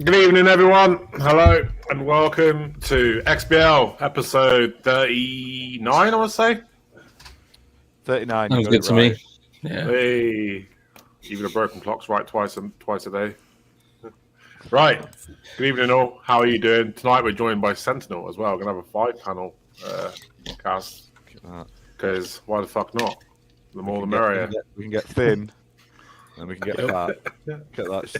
Good evening, everyone. Hello, and welcome to XBL episode 39, I would say. 39. Sounds good to me. Yeah. Hey, even a broken clock's right twice a day. Right. Good evening, all. How are you doing? Tonight we're joined by Sentinel as well. We're going to have a 5-panel cast. Because why the fuck not? The more the merrier. We can get thin. And we can get fat. Get that.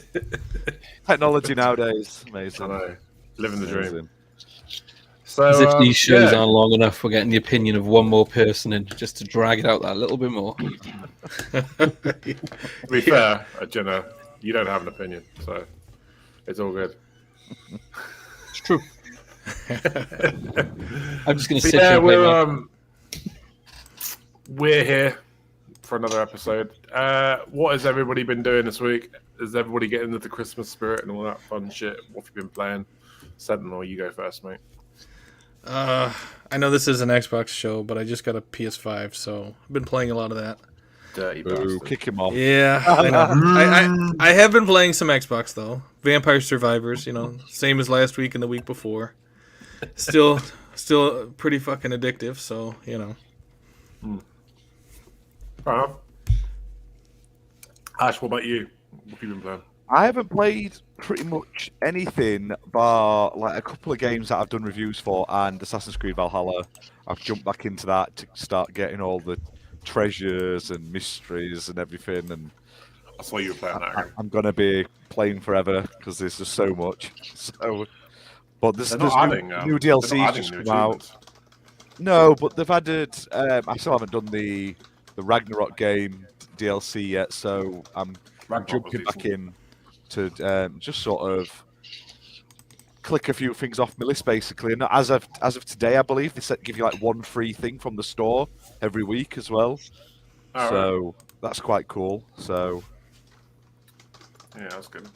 Technology nowadays. Amazing. I know. Living the dream. So, as if these shows aren't long enough, we're getting the opinion of one more person in just to drag it out that little bit more. To be fair, Jenna, you don't have an opinion, so it's all good. It's true. I'm just going to sit here and play we're here for another episode. What has everybody been doing this week? Is everybody getting into the Christmas spirit and all that fun shit? What have you been playing? Sentinel, you go first, mate. I know this is an Xbox show, but I just got a PS5, so I've been playing a lot of that. Dirty bastard. Kick him off. Yeah, I know. I have been playing some Xbox, though. Vampire Survivors, same as last week and the week before. Still pretty fucking addictive, so, Fair enough. Ash, what about you? What have you been playing? I haven't played pretty much anything bar like a couple of games that I've done reviews for and Assassin's Creed Valhalla. I've jumped back into that to start getting all the treasures and mysteries and everything. And that's why you were playing that. I'm going to be playing forever because there's just so much. But there's new DLCs just come out. No, but they've added. I still haven't done the Ragnarok game DLC yet, so I'm jumping back in to just sort of click a few things off my list, basically. And as of today, I believe they give you like one free thing from the store every week as well. So that's quite cool. So yeah, that's good.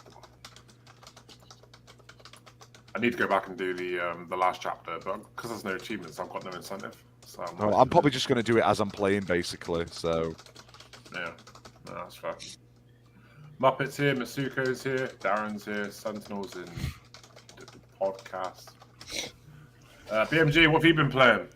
I need to go back and do the last chapter, but because there's no achievements, I've got no incentive. So I'm probably just going to do it as I'm playing, basically. So yeah, no, that's fair. Muppets here, Masuko's here, Darren's here, Sentinel's in the podcast. BmG, what have you been playing?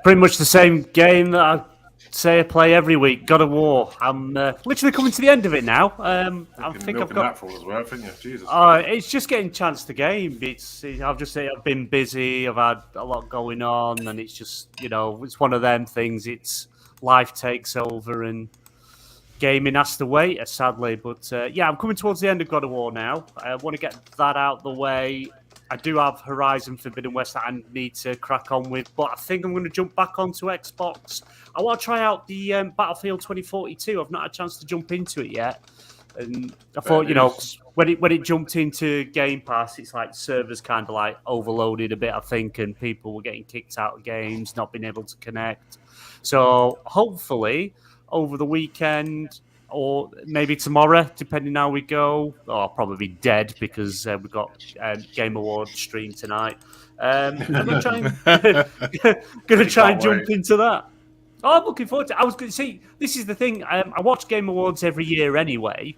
Pretty much the same game that I say I play every week. God of War. I'm literally coming to the end of it now. I think I've got that for as well, haven't you? Jesus. It's just getting chance to game. I've been busy. I've had a lot going on, and it's just it's one of them things. It's life takes over and gaming has to wait, sadly. But I'm coming towards the end of God of War now. I want to get that out the way. I do have Horizon Forbidden West that I need to crack on with, but I think I'm going to jump back onto Xbox. I want to try out the Battlefield 2042. I've not had a chance to jump into it yet. And I thought, when it jumped into Game Pass, it's like servers kind of like overloaded a bit, I think, and people were getting kicked out of games, not being able to connect. So hopefully over the weekend or maybe tomorrow, depending how we go. I'll probably be dead because we've got Game Awards stream tonight. I'm going to try and jump into that. Oh, I'm looking forward to it. I was going to see, this is the thing. I watch Game Awards every year anyway.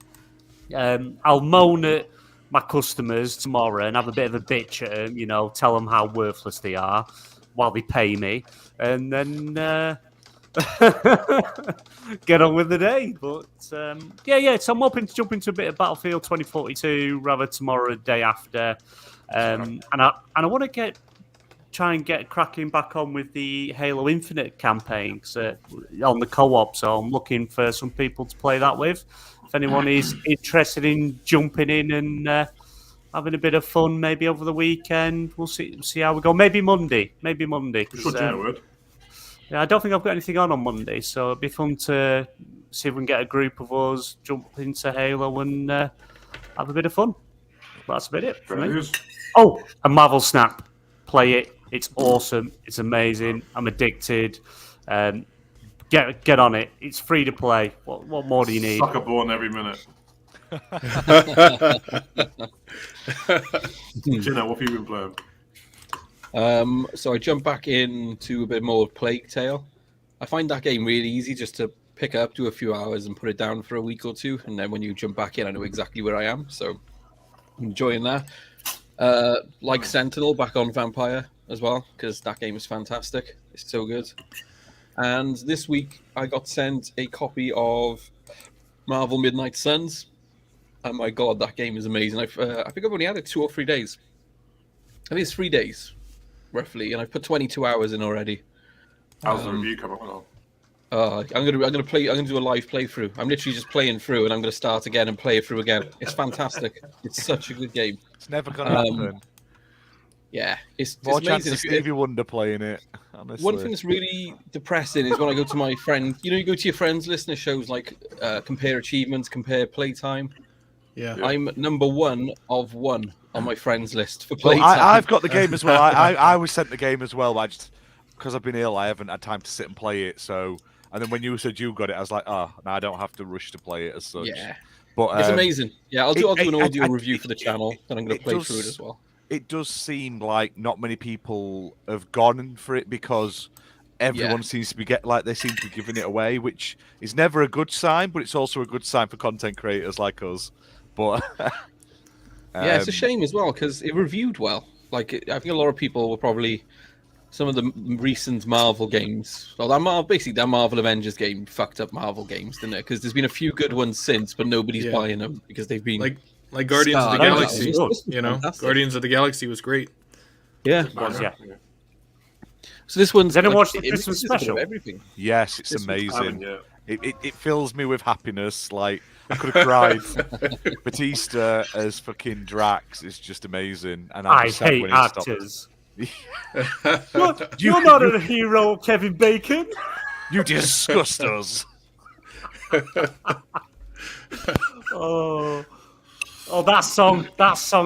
I'll moan at my customers tomorrow and have a bit of a bitch at them, tell them how worthless they are while they pay me. And then get on with the day. But so I'm hoping to jump into a bit of Battlefield 2042 rather tomorrow, the day after. And I want to try and get cracking back on with the Halo Infinite campaign on the co-op. So I'm looking for some people to play that with. If anyone is interested in jumping in and having a bit of fun, maybe over the weekend, we'll see how we go. Maybe Monday. Yeah, I don't think I've got anything on Monday, so it'd be fun to see if we can get a group of us, jump into Halo and have a bit of fun. That's about it for me. Oh, and Marvel Snap. Play it. It's awesome. It's amazing. I'm addicted. Get on it. It's free to play. What more do you need? Sucker born every minute. Gina, what have you been playing? So I jumped back into a bit more Plague Tale. I find that game really easy just to pick up, do a few hours and put it down for a week or two. And then when you jump back in, I know exactly where I am. So enjoying that. Like Sentinel back on Vampire as well, because that game is fantastic. It's so good. And this week I got sent a copy of Marvel Midnight Suns. Oh my god, that game is amazing. I think I've only had it 2 or 3 days. I think it's 3 days, roughly, and I've put 22 hours in already. How's the review coming along? I'm gonna do a live playthrough. I'm literally just playing through, and I'm gonna start again and play it through again. It's fantastic. It's such a good game. It's never gonna happen. Yeah, it's More amazing. chance of Stevie Wonder playing it. Honestly. One thing that's really depressing is when I go to my friend. You know, you go to your friends' list and it shows like compare achievements, compare playtime. Yeah. I'm number 1 of 1 on my friends' list for playtime. I've got the game as well. I was sent the game as well. I just because I've been ill, I haven't had time to sit and play it. So, and then when you said you got it, I was like, oh, no, I don't have to rush to play it as such. Yeah, but it's amazing. Yeah, I'll do an audio review for the channel, and I'm going to play through it as well. It does seem like not many people have gone for it because everyone seems to be they seem to be giving it away, which is never a good sign, but it's also a good sign for content creators like us. But yeah, it's a shame as well because it reviewed well. Like I think a lot of people were probably some of the recent Marvel games. Well, that Marvel Avengers game fucked up Marvel games, didn't it? Because there's been a few good ones since, but nobody's buying them because they've been like Guardians of the Galaxy. You know, fantastic. Guardians of the Galaxy was great. Yeah. Yeah. So this one's. Then I watched the it Christmas mixes a bit of special. Everything. yes, it's This was amazing. Yeah. It fills me with happiness. Like I could have cried. Batista as fucking Drax is just amazing, and I just sad hate when he stopped. actors. You're not a hero, Kevin Bacon. You disgust us. Oh, that song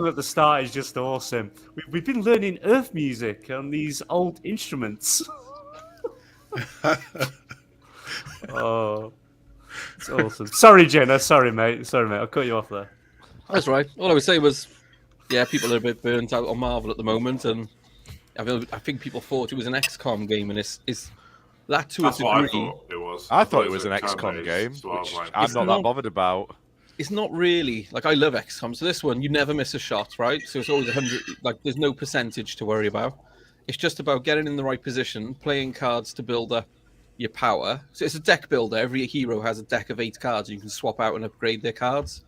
at the start is just awesome. We've been learning Earth music on these old instruments. Oh, it's awesome. Sorry, Jenna. Sorry, mate. I'll cut you off there. That's right. All I would say was, yeah, people are a bit burnt out on Marvel at the moment, and I think people thought it was an XCOM game, and it's that to That's a what I degree. thought it was. I thought it was an turn-based, XCOM game, so I was which like, I'm not that bothered about. It's not really like I love XCOM. So this one, you never miss a shot, right? So it's always 100. Like there's no percentage to worry about. It's just about getting in the right position, playing cards to build up your power. So it's a deck builder. Every hero has a deck of 8 cards. You can swap out and upgrade their cards.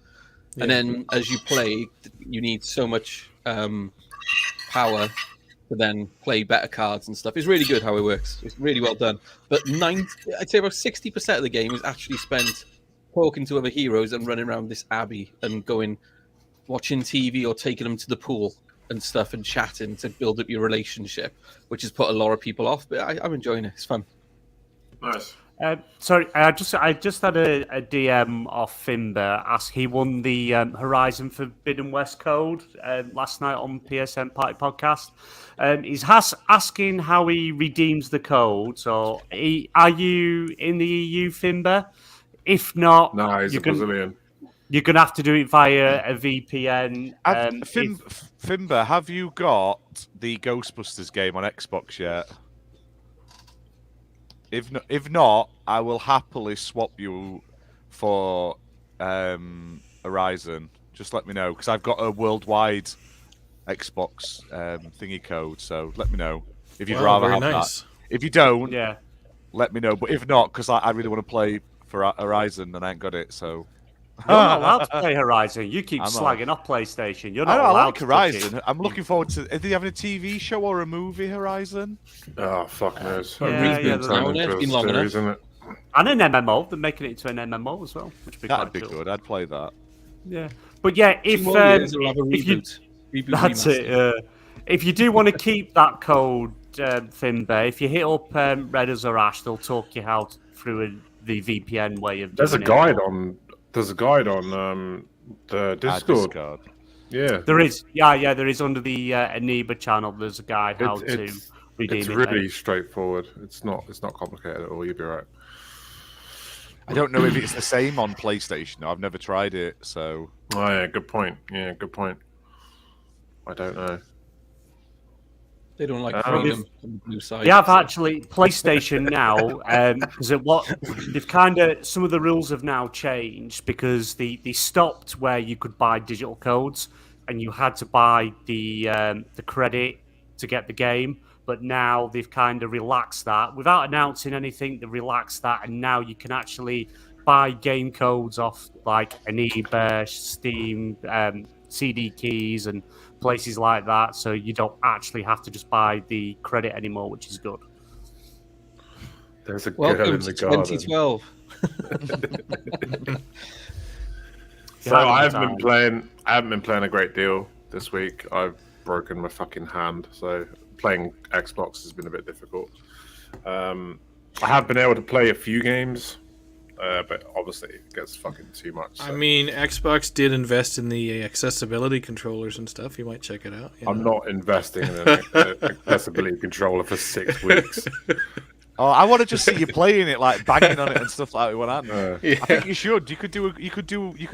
And then as you play, you need so much power to then play better cards and stuff. It's really good how it works. It's really well done. But I'd say about 60% of the game is actually spent talking to other heroes and running around this abbey and watching TV or taking them to the pool and stuff and chatting to build up your relationship, which has put a lot of people off. But I'm enjoying it. It's fun. Nice. Sorry, I just had a DM off Fimber ask. He won the Horizon Forbidden West code last night on PSN Party Podcast. He's asking how he redeems the code. So, are you in the EU, Fimber? If not, No, he's a Brazilian. You're going to have to do it via a VPN. Fimber, have you got the Ghostbusters game on Xbox yet? If not, I will happily swap you for Horizon. Just let me know, because I've got a worldwide Xbox thingy code. So let me know if you'd rather have that. If you don't, let me know. But if not, because I really want to play for Horizon and I ain't got it. So you're not allowed to play Horizon. You keep slagging off PlayStation. You're not allowed I like to Horizon. I'm looking forward to. Are they having a TV show or a movie, Horizon? Oh, fuck knows. It's been long enough. Isn't it? And an MMO. They're making it into an MMO as well, which would be That'd quite be cool. good. I'd play that. Yeah, but yeah, if you, that's it. If you do want to keep that code, Finbay, if you hit up Redders or Ash, they'll talk you how through the VPN way of. There's a guide on. There's a guide on the Discord. Yeah, there is. Yeah, there is under the ENEBA channel. There's a guide how to redeem it. It's really straightforward. It's not complicated at all. You'll be right. I don't know if it's the same on PlayStation. I've never tried it, so. Oh yeah, good point. Yeah, good point. I don't know. They don't like freedom on the blue side. They have actually PlayStation now, because they've kind of some of the rules have now changed because they stopped where you could buy digital codes. and you had to buy the credit to get the game. But now they've kind of relaxed that without announcing anything. They relaxed that, and now you can actually buy game codes off like ENEBA, Steam, CD keys, and places like that. So you don't actually have to just buy the credit anymore, which is good. There's a Welcome in to the garden. 2012. So I haven't been playing a great deal this week. I've broken my fucking hand, so playing Xbox has been a bit difficult. I have been able to play a few games, but obviously it gets fucking too much. So. I mean, Xbox did invest in the accessibility controllers and stuff. You might check it out. I'm not investing in an accessibility controller for 6 weeks. Oh, I want to just see you playing it, like banging on it and stuff like that. Yeah. I think you should. You could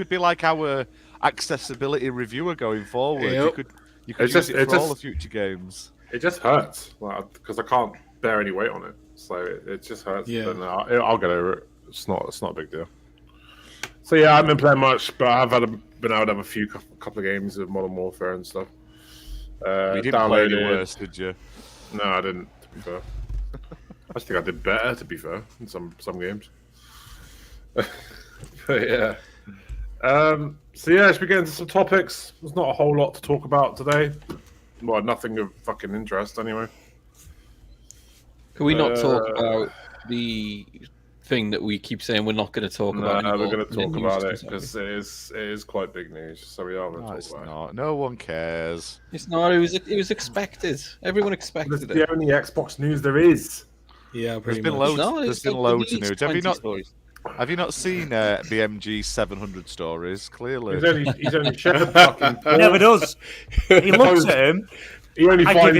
be like our accessibility reviewer going forward. Yep. You could use it for all the future games. It just hurts because I can't bear any weight on it, so it just hurts. Yeah. But I'll get over it. It's not a big deal. So yeah, I haven't been playing much, but I've been able to have a couple of games of Modern Warfare and stuff. You didn't play any worse, did you? No, I didn't. To be fair. I just think I did better, to be fair, in some games. But yeah. So yeah, should we get into some topics? There's not a whole lot to talk about today. Well, nothing of fucking interest, anyway. Can we not talk about the thing that we keep saying we're not going to talk about? No, we're going to talk about it because it is quite big news. So we are going to talk about it. No one cares. It's not. It was expected. Everyone expected It's it. the only Xbox news there is. Yeah, There's pretty been much. loads. There's been loads of news. Have you not Stories. seen BmG 700 stories? Clearly, He's only shared fucking. He never does. He looks at him. He only finds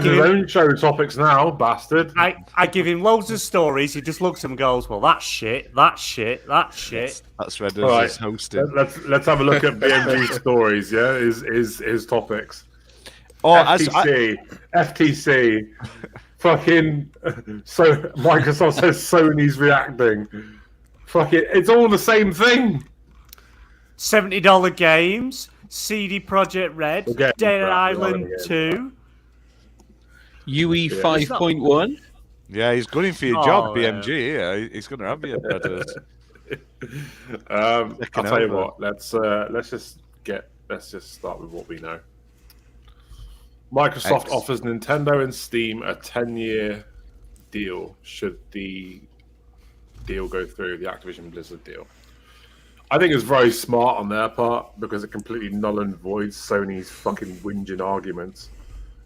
his him- own show topics now, bastard. I give him loads of stories. He just looks at them and goes, "Well, that's shit. That's shit. That's shit." that's Red All right. as hosting. Let's have a look at BMG stories. Yeah, his topics. Oh, FTC. Fucking so Microsoft says Sony's reacting. Fuck it, it's all the same thing. $70 games, CD Projekt Red, Okay, Dead right, Island right, 2. UE 5.1. Yeah, he's gunning for your job, BMG. Yeah, he's going to have you, brothers. I'll tell you what. Let's just start with what we know. Microsoft offers Nintendo and Steam a 10-year deal should the deal go through, the Activision Blizzard deal. I think it's very smart on their part because it completely null and voids Sony's fucking whinging arguments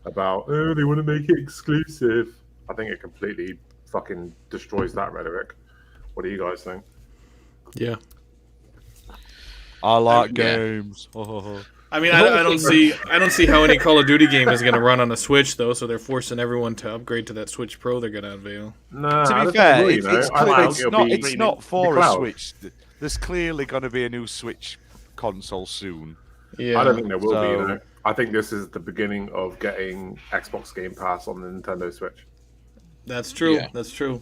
about, oh, they want to make it exclusive. I think it completely fucking destroys that rhetoric. What do you guys think? Yeah. I like games. I mean, I don't see how any Call of Duty game is going to run on a Switch though. So they're forcing everyone to upgrade to that Switch Pro they're going to unveil. Nah, to be fair, it's not for a Switch. There's clearly going to be a new Switch console soon. Yeah, I don't think there will be. You know? I think this is the beginning of getting Xbox Game Pass on the Nintendo Switch. That's true. Yeah. That's true.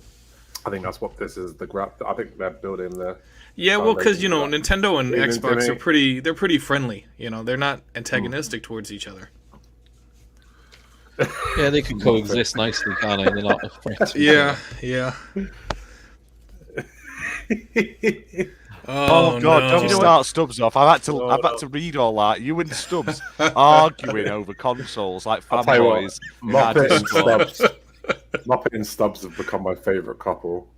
I think that's what this is. I think they're building the. Yeah, well, because Nintendo and Even Xbox to me. they're pretty friendly. They're not antagonistic towards each other. Yeah, they can coexist nicely, can't they? They're not afraid. Yeah. Oh God! no. Don't start Stubbs off. I've had to read all that. You and Stubbs arguing over consoles like fanboys. Muppet and Stubbs have become my favourite couple.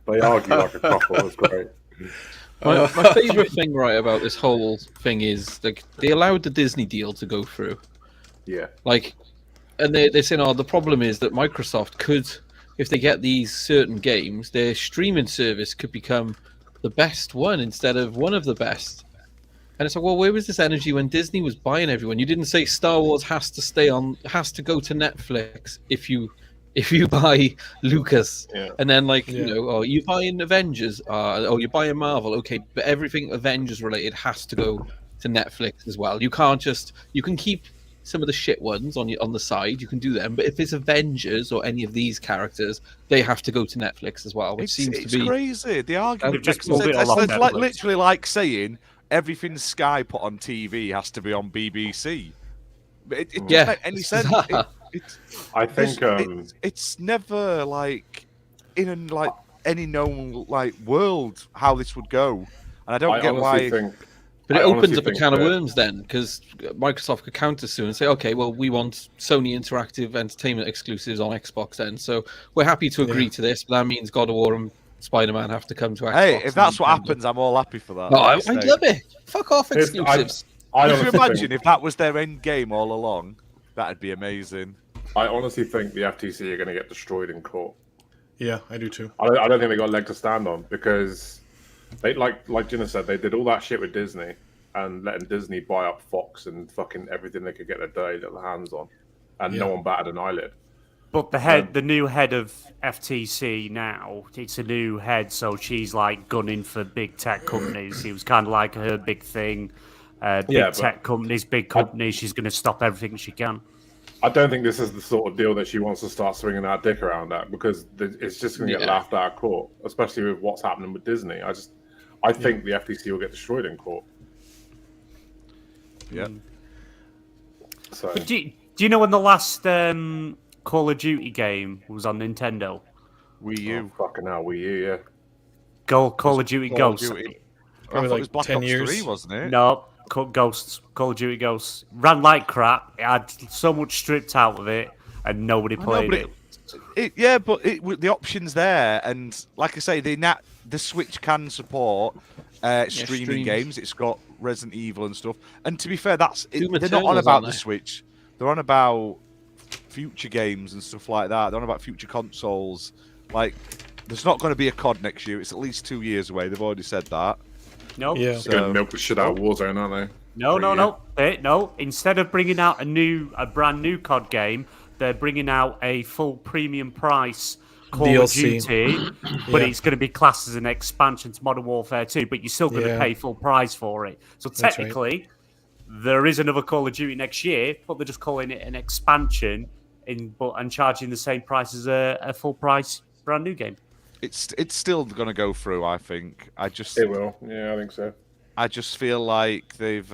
They argue like a couple. It's great. My favourite thing, right, about this whole thing is like they allowed the Disney deal to go through. Yeah. And they're saying, the problem is that Microsoft could, if they get these certain games, their streaming service could become the best one instead of one of the best. And it's like, well, where was this energy when Disney was buying everyone? You didn't say Star Wars has to go to Netflix if you buy Lucas, and then you're buying Avengers, you're buying Marvel, okay, but everything Avengers related has to go to Netflix as well. You can keep some of the shit ones on the side, you can do them, but if it's Avengers or any of these characters, they have to go to Netflix as well, which seems to be crazy. The argument just moved it along literally like saying everything Sky put on TV has to be on BBC. It doesn't Yeah, make any sense. I think it's never like in any known world how this would go, and I don't get why. But it opens up a can of worms then, because Microsoft could counter soon and say, okay, well, we want Sony Interactive Entertainment exclusives on Xbox then, so we're happy to agree to this, but that means God of War and Spider-Man have to come to Xbox. Hey, if that's what happens, I'm all happy for that. Oh, I love it. Fuck off exclusives. Could you imagine if that was their end game all along? That'd be amazing. I honestly think the FTC are going to get destroyed in court. Yeah, I do too. I don't think they got a leg to stand on, because they like Ginna said, they did all that shit with Disney and letting Disney buy up Fox and fucking everything they could get their hands on, and no one batted an eyelid. But the new head of FTC now, it's a new head, so she's like gunning for big tech companies. It was kind of like her big thing. Tech companies, big companies. She's going to stop everything she can. I don't think this is the sort of deal that she wants to start swinging that dick around at, because it's just going to get laughed out of court, especially with what's happening with Disney. I think the FTC will get destroyed in court. Yeah. So, but do you know when the last Call of Duty game was on Nintendo? Wii U. Oh, fucking hell, Wii U, yeah. Call of Duty Ghosts. Probably like Black 10 Ops years. 3, wasn't it? No, Ghosts. Call of Duty Ghosts. Ran like crap. It had so much stripped out of it, and nobody played it. But the option's there, and like I say, the Switch can support streaming games. It's got Resident Evil and stuff. And to be fair, they're not on about the Switch. They're on about future games and stuff like that. They're on about future consoles. Like, there's not going to be a CoD next year. It's at least 2 years away. They've already said that. No. Yeah. They're going to milk the shit out of Warzone, aren't they? No. Instead of bringing out a brand new CoD game, they're bringing out a full premium price Call DLC. Of Duty, but it's going to be classed as an expansion to Modern Warfare 2, but you're still going to pay full price for it. So technically, there is another Call of Duty next year, but they're just calling it an expansion and charging the same price as a full price brand new game. It's still going to go through, I think. It will. Yeah, I think so. I just feel like there's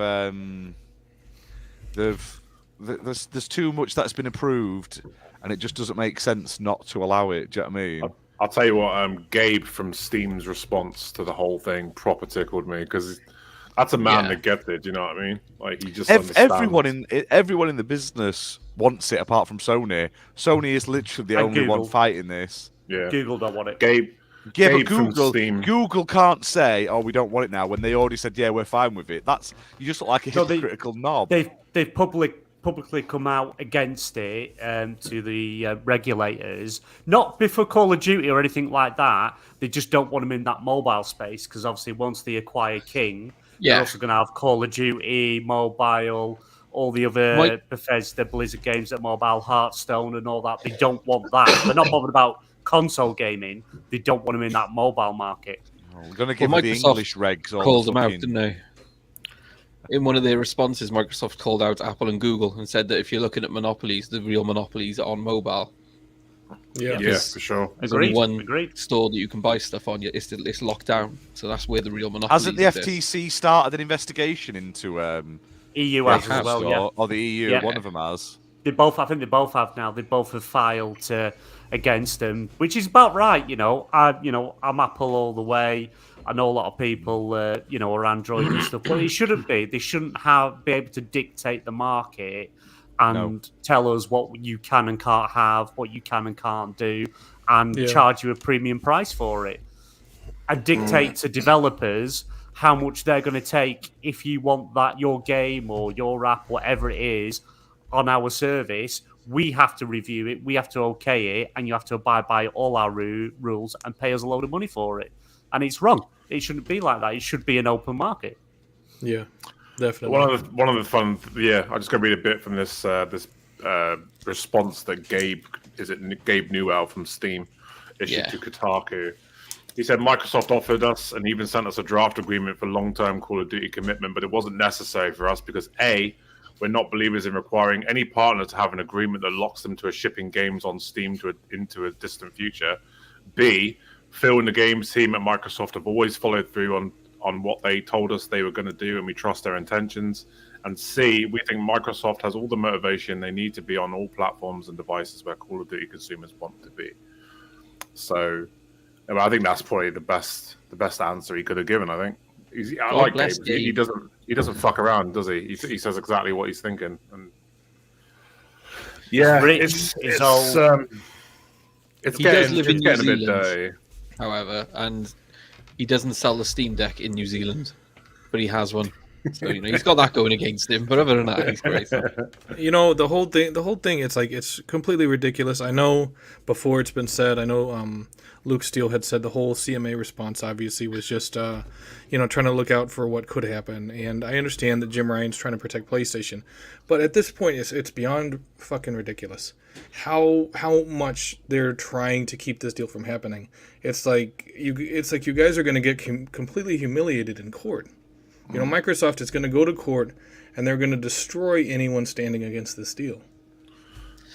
too much that's been approved, and it just doesn't make sense not to allow it. Do you know what I mean? I'll tell you what. Gabe from Steam's response to the whole thing proper tickled me, because that's a man that gets it. Do you know what I mean? Like, he just understands. Everyone in the business wants it, apart from Sony. Sony is literally the only one fighting this. Yeah, Google don't want it. Gabe but Google can't say, "Oh, we don't want it now," when they already said, "Yeah, we're fine with it." You just look like a hypocritical knob. They've publicly come out against it to the regulators, not before Call of Duty or anything like that. They just don't want them in that mobile space, because obviously once they acquire King, they're also going to have Call of Duty mobile, all the other Bethesda Blizzard games that mobile, Hearthstone and all that. They don't want that. They're not bothered about console gaming. They don't want them in that mobile market. We're going to give them the English regs. Called them out, didn't they? In one of their responses, Microsoft called out Apple and Google and said that if you're looking at monopolies, the real monopolies are on mobile. Yeah, for sure. There's only one store that you can buy stuff on. It's locked down, so that's where the real monopoly. Hasn't the FTC started an investigation into EU as well? Yeah, or the EU? Yeah. One of them has. I think they both have now. They both have filed against them, which is about right. I'm Apple all the way. I know a lot of people, are Android and stuff, but it shouldn't be. They shouldn't be able to dictate the market and tell us what you can and can't have, what you can and can't do, and charge you a premium price for it. And dictate to developers how much they're going to take if you want that, your game or your app, whatever it is, on our service. We have to review it, we have to okay it, and you have to abide by all our rules and pay us a load of money for it. And it's wrong. It shouldn't be like that. It should be an open market. Yeah, definitely. One of the fun. Yeah, I'm just going to read a bit from this response that Gabe Newell from Steam issued to Kotaku. He said Microsoft offered us and even sent us a draft agreement for long-term Call of Duty commitment, but it wasn't necessary for us because A, we're not believers in requiring any partner to have an agreement that locks them to a shipping games on Steam into a distant future. B, Phil and the games team at Microsoft have always followed through on what they told us they were going to do, and we trust their intentions. And C, we think Microsoft has all the motivation they need to be on all platforms and devices where Call of Duty consumers want to be. So, I think that's probably the best answer he could have given. I think I like Gabe. He doesn't fuck around, does he? He says exactly what he's thinking. And yeah, it's getting a bit dirty. However, and he doesn't sell the Steam Deck in New Zealand, but he has one. So he's got that going against him. But other than that, he's great. The whole thing. It's completely ridiculous. I know before it's been said. I know Luke Steele had said the whole CMA response obviously was just trying to look out for what could happen. And I understand that Jim Ryan's trying to protect PlayStation, but at this point, it's beyond fucking ridiculous how much they're trying to keep this deal from happening. It's like you guys are going to get completely humiliated in court. Microsoft is going to go to court, and they're going to destroy anyone standing against this deal.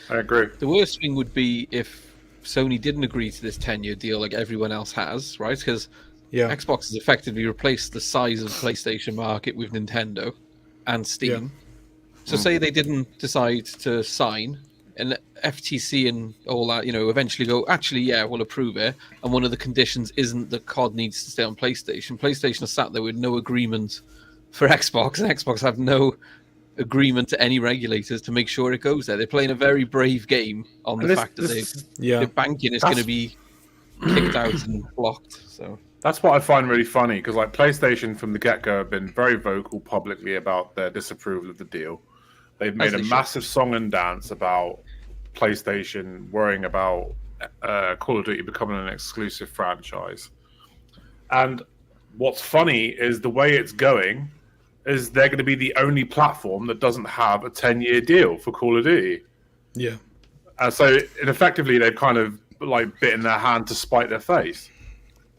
I agree. The worst thing would be if Sony didn't agree to this 10-year deal like everyone else has, right? Because Xbox has effectively replaced the size of the PlayStation market with Nintendo and Steam. Yeah. So say they didn't decide to sign, and FTC and all that, eventually go, actually, we'll approve it. And one of the conditions isn't that COD needs to stay on PlayStation. PlayStation is sat there with no agreement for Xbox, and Xbox have no agreement to any regulators to make sure it goes there. They're playing a very brave game on the fact that the banking is going to be kicked out and blocked. So that's what I find really funny, because PlayStation from the get-go have been very vocal publicly about their disapproval of the deal. They've made a massive song and dance about PlayStation worrying about Call of Duty becoming an exclusive franchise. And what's funny is the way it's going is they're going to be the only platform that doesn't have a 10-year deal for Call of Duty. Yeah. So effectively, they've kind of bitten their hand to spite their face.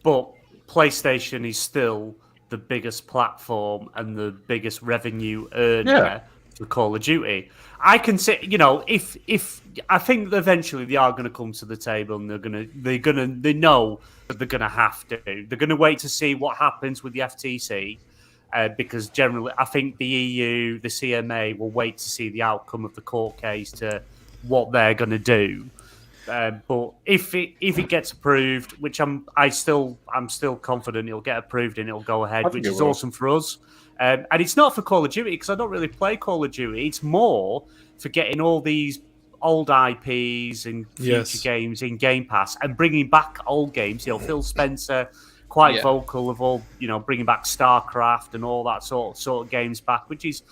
But PlayStation is still the biggest platform and the biggest revenue earner for Call of Duty. I can say, if I think that eventually they are going to come to the table, and they know that they're going to have to. They're going to wait to see what happens with the FTC, because generally, I think the EU, the CMA, will wait to see the outcome of the court case to what they're going to do. But if it gets approved, which I'm still confident it'll get approved and it'll go ahead, which is awesome for us. And it's not for Call of Duty, because I don't really play Call of Duty. It's more for getting all these old IPs and future games in Game Pass and bringing back old games. Phil Spencer, quite vocal of all, bringing back StarCraft and all that sort of games back, which is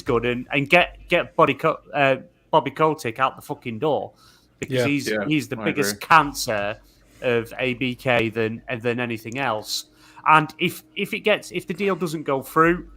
good, and get Bobby Kotick out the fucking door, because he's the biggest cancer of ABK than anything else. And if the deal doesn't go through,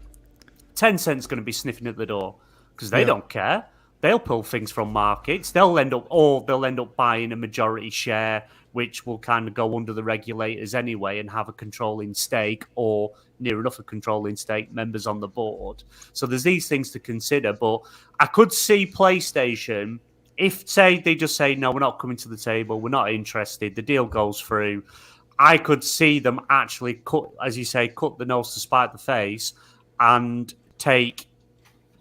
Tencent's going to be sniffing at the door, because they don't care. They'll pull things from markets. They'll end up buying a majority share, which will kind of go under the regulators anyway, and have a controlling stake, or near enough a controlling stake, members on the board. So there's these things to consider. But I could see PlayStation, if say they just say, no, we're not coming to the table, we're not interested, the deal goes through, I could see them actually cut the nose to spite the face and take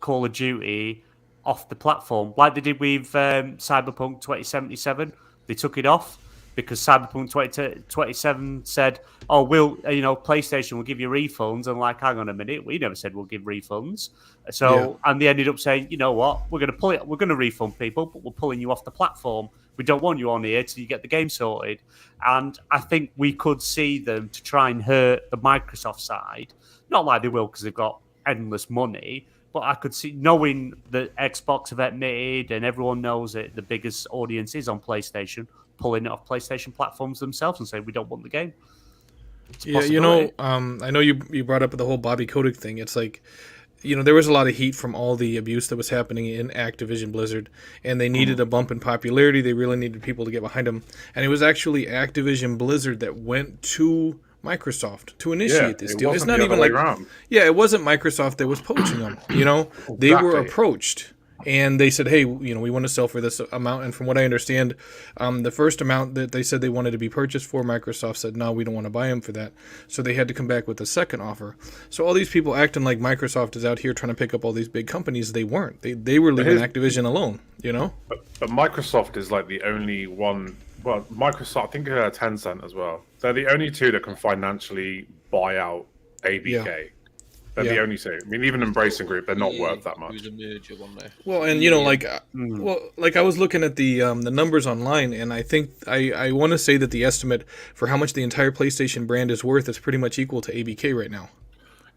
Call of Duty off the platform, like they did with Cyberpunk 2077. They took it off because Cyberpunk 2077 said, "Oh, PlayStation will give you refunds." And hang on a minute, we never said we'll give refunds. So, and they ended up saying, "You know what? We're going to refund people, but we're pulling you off the platform. We don't want you on here till you get the game sorted." And I think we could see them to try and hurt the Microsoft side. Not like they will, because they've got endless money. But I could see, knowing that Xbox have admitted, and everyone knows that the biggest audience is on PlayStation, pulling it off PlayStation platforms themselves and saying, we don't want the game. I know you brought up the whole Bobby Kotick thing. It's there was a lot of heat from all the abuse that was happening in Activision Blizzard, and they needed a bump in popularity. They really needed people to get behind them. And it was actually Activision Blizzard that went to Microsoft to initiate this deal. It's not even it wasn't Microsoft that was poaching them. They were approached, and they said, hey, you know, we want to sell for this amount. And from what I understand, the first amount that they said they wanted to be purchased for, Microsoft said, no, we don't want to buy them for that. So they had to come back with a second offer. So all these people acting like Microsoft is out here trying to pick up all these big companies, they weren't. They were leaving Activision alone, you know? But Microsoft is like the only one. Well, Microsoft, I think Tencent as well. They're the only two that can financially buy out ABK. Yeah. They're the only two. I mean, even Embracing Group, they're not worth that much. Well, and you know, like, like I was looking at the numbers online, and I think I want to say that the estimate for how much the entire PlayStation brand is worth is pretty much equal to ABK right now.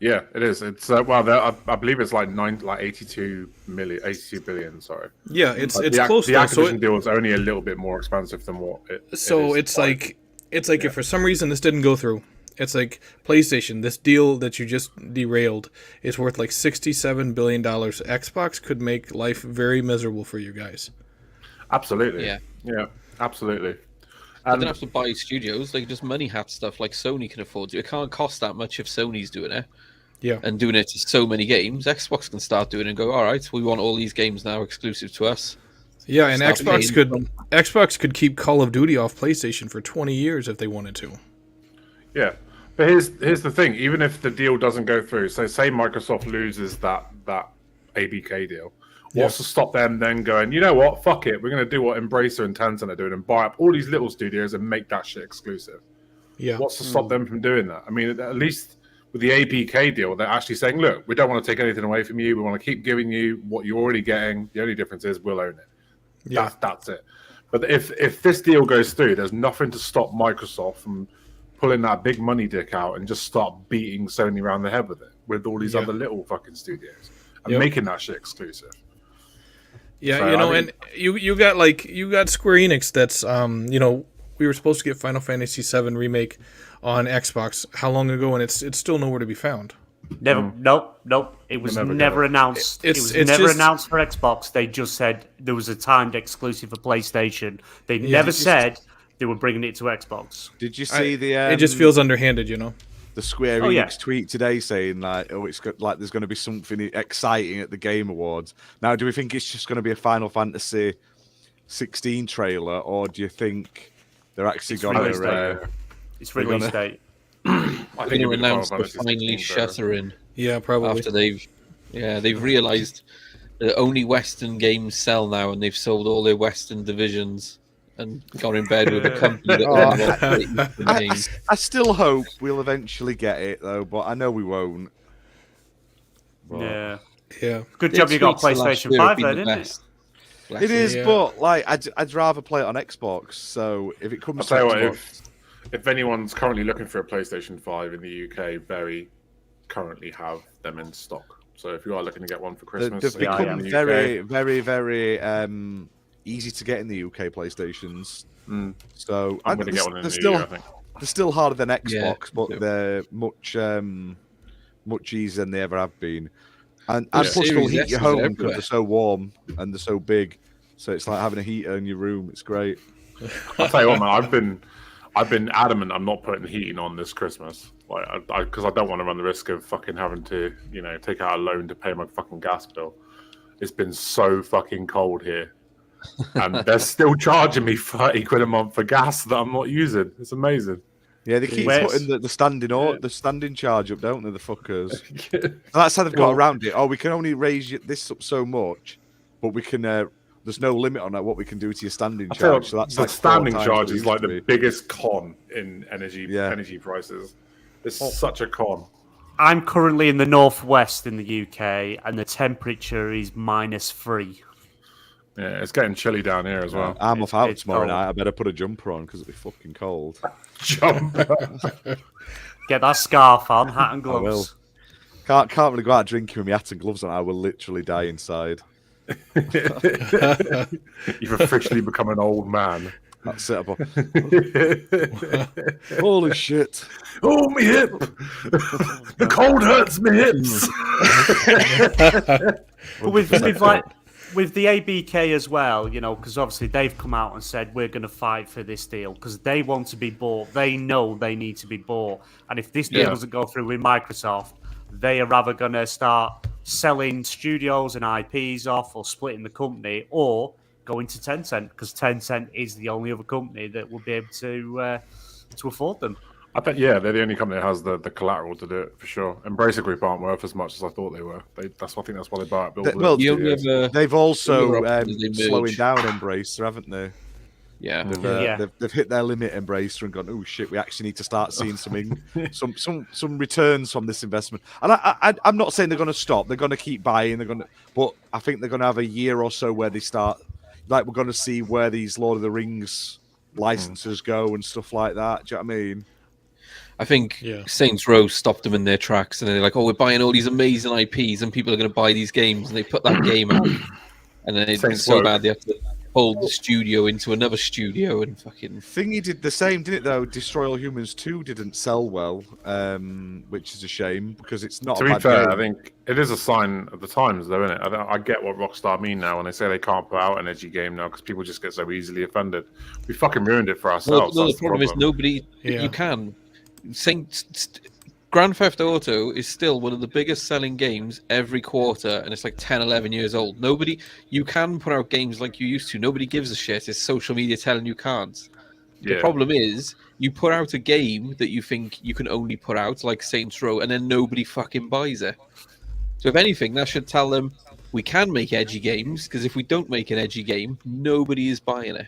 Yeah, it is. It's well, I believe it's like 82 billion. Sorry. Yeah, it's like close. The Activision deal is only a little bit more expensive than what it. It's like if for some reason this didn't go through, it's like PlayStation. This deal that you just derailed is worth like $67 billion. Xbox could make life very miserable for you guys. Absolutely. Yeah. Absolutely. They don't have to buy studios. They can just money hat stuff like Sony can afford to. It can't cost that much if Sony's doing it. Yeah. And doing it to so many games. Xbox can start doing it and go, all right, we want all these games now exclusive to us. Yeah, and Xbox could keep Call of Duty off PlayStation for 20 years if they wanted to. Yeah. But here's the thing. Even if the deal doesn't go through, so say Microsoft loses that ABK deal, what's to stop them then going, you know what, fuck it, we're going to do what Embracer and Tencent are doing and buy up all these little studios and make that shit exclusive. Yeah. What's to stop them from doing that? I mean, at least with the ABK deal, they're actually saying, look, we don't want to take anything away from you. We want to keep giving you what you're already getting. The only difference is we'll own it. Yeah. That's it. But if this deal goes through, there's nothing to stop Microsoft from pulling that big money dick out and just start beating Sony around the head with it, with all these other little fucking studios and making that shit exclusive. Yeah, so, you know, and you got Square Enix that's you know, we were supposed to get Final Fantasy VII Remake on Xbox how long ago, and it's still nowhere to be found. Never, nope. It was never announced. It was never announced for Xbox. They just said there was a timed exclusive for PlayStation. They never said they were bringing it to Xbox. Did you see it just feels underhanded, you know. The Square Enix tweet today saying like, "Oh, it's got, like there's going to be something exciting at the Game Awards." Now, do we think it's just going to be a Final Fantasy 16 trailer, or do you think they're actually going to? It's release date. I think they announced the finally shuttering. Yeah, probably. After they've realised that only Western games sell now, and they've sold all their Western divisions and gone in bed with a company that I still hope we'll eventually get it though, but I know we won't. But... Yeah. Good job you got PlayStation 5 then, isn't it? It is, but like I'd rather play it on Xbox. So if it comes to Xbox, if anyone's currently looking for a PlayStation 5 in the UK, very currently have them in stock. So if you are looking to get one for Christmas, they've become very easy to get in the UK PlayStations. So I'm going to get one in the new year, I think. They're still harder than Xbox, but they're much easier than they ever have been. And plus they'll heat your home because they're so warm and they're so big. So it's like having a heater in your room. It's great. I'll tell you what, man. I've been adamant I'm not putting heating on this Christmas, like because I don't want to run the risk of fucking having to, you know, take out a loan to pay my fucking gas bill. It's been so fucking cold here, and they're still charging me 30 quid a month for gas that I'm not using. It's amazing. Yeah, they keep putting the standing charge up, don't they, the fuckers? And that's how they've got around it. Oh, we can only raise this up so much, but we can. There's no limit on what we can do to your standing charge. So that's the standing charge is like the biggest con in energy prices. It's such a con. I'm currently in the northwest in the UK, and the temperature is -3. Yeah, it's getting chilly down here as well. I'm off out tomorrow night. I better put a jumper on because it'll be fucking cold. Jumper. Get that scarf on, hat and gloves. I will. Can't really go out drinking with my hat and gloves on. I will literally die inside. You've officially become an old man. That's it. Holy shit. Oh, my hip. The cold hurts my hips. With the ABK as well, you know, because obviously they've come out and said we're going to fight for this deal because they want to be bought. They know they need to be bought. And if this deal doesn't go through with Microsoft, they are rather going to start selling studios and IPs off, or splitting the company, or going to Tencent, because Tencent is the only other company that will be able to afford them. I bet, yeah, they're the only company that has the collateral to do it, for sure. Embracer Group aren't worth as much as I thought they were. I think that's why they buy it. They've also slowing down Embracer, haven't they? Yeah. They've hit their limit, Embracer, and gone, oh shit, we actually need to start seeing some returns from this investment. And I'm not saying they're going to stop. They're going to keep buying. But I think they're going to have a year or so where they start. Like, we're going to see where these Lord of the Rings licenses go and stuff like that. Do you know what I mean? I think Saints Row stopped them in their tracks, and they're like, "Oh, we're buying all these amazing IPs, and people are going to buy these games." And they put that game out, and then it's so bad they have to pull the studio into another studio and fucking. Thingy did the same, didn't it? Though Destroy All Humans 2 didn't sell well, which is a shame because it's not. To be fair, I think it is a sign of the times, though, isn't it? I get what Rockstar mean now when they say they can't put out an edgy game now because people just get so easily offended. We fucking ruined it for ourselves. Well, the problem is nobody. You can. Grand Theft Auto is still one of the biggest selling games every quarter, and it's like 10, 11 years old. You can put out games like you used to. Nobody gives a shit. It's social media telling you can't. The problem is, you put out a game that you think you can only put out, like Saints Row, and then nobody fucking buys it. So if anything, that should tell them we can make edgy games, because if we don't make an edgy game, nobody is buying it.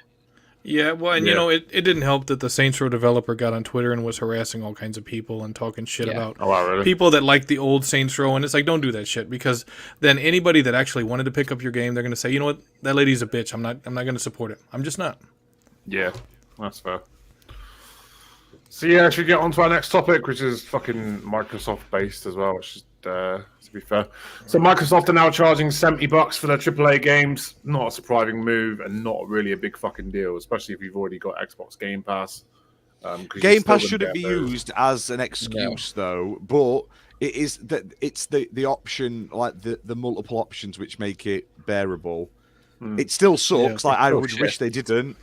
Yeah, well, and you know, it didn't help that the Saints Row developer got on Twitter and was harassing all kinds of people and talking shit about people that like the old Saints Row, and it's like, don't do that shit, because then anybody that actually wanted to pick up your game, they're going to say, you know what, that lady's a bitch, I'm not going to support it. I'm just not. Yeah, that's fair. So yeah, should we get on to our next topic, which is fucking Microsoft based as well, which is to be fair. So Microsoft are now charging $70 for their AAA games. Not a surprising move, and not really a big fucking deal, especially if you've already got Xbox Game Pass. Game Pass shouldn't be used as an excuse, though. But it is that it's the option, like the multiple options, which make it bearable. It still sucks. Like I would wish they didn't.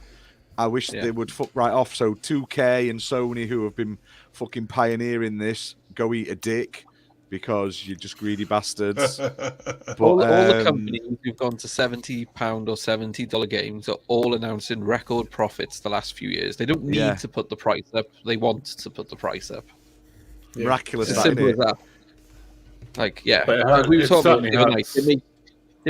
I wish they would fuck right off. So 2K and Sony, who have been fucking pioneering this, go eat a dick. Because you're just greedy bastards. But, all the companies who've gone to £70 or $70 games are all announcing record profits the last few years. They don't need to put the price up. They want to put the price up. Miraculous. It's as simple as that. Like, like we were talking about the other night. They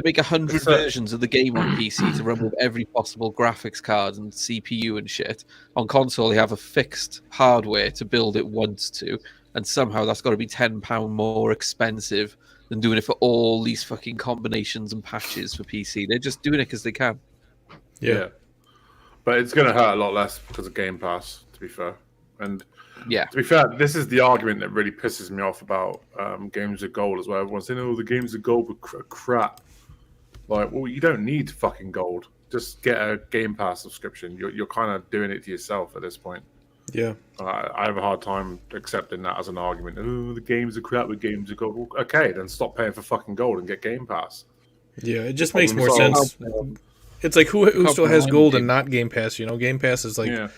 make 100 versions of the game on PC to run with every possible graphics card and CPU and shit. On console, they have a fixed hardware to build it once to. And somehow that's got to be £10 more expensive than doing it for all these fucking combinations and patches for PC. They're just doing it because they can. Yeah. But it's going to hurt a lot less because of Game Pass, to be fair. And to be fair, this is the argument that really pisses me off about games of gold as well. Everyone's saying, oh, the games of gold were crap. Like, well, you don't need fucking gold. Just get a Game Pass subscription. You're kind of doing it to yourself at this point. Yeah, I have a hard time accepting that as an argument. Oh, the games are crap with games of gold. Well, okay, then stop paying for fucking gold and get Game Pass. Yeah, it just makes more sense. It's like who still has gold and not Game Pass? You know, Game Pass is like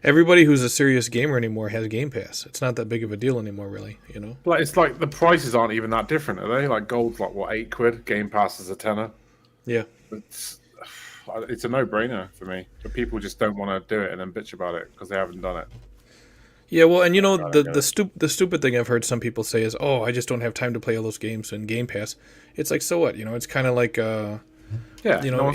everybody who's a serious gamer anymore has Game Pass. It's not that big of a deal anymore, really. You know, like it's like the prices aren't even that different, are they? Like gold's like what, £8? Game Pass is a tenner. Yeah, it's a no-brainer for me, but people just don't want to do it and then bitch about it because they haven't done it. Yeah, well, and you know the stupid thing I've heard some people say is, "Oh, I just don't have time to play all those games in Game Pass." It's like, so what? You know, it's kind of like, you know,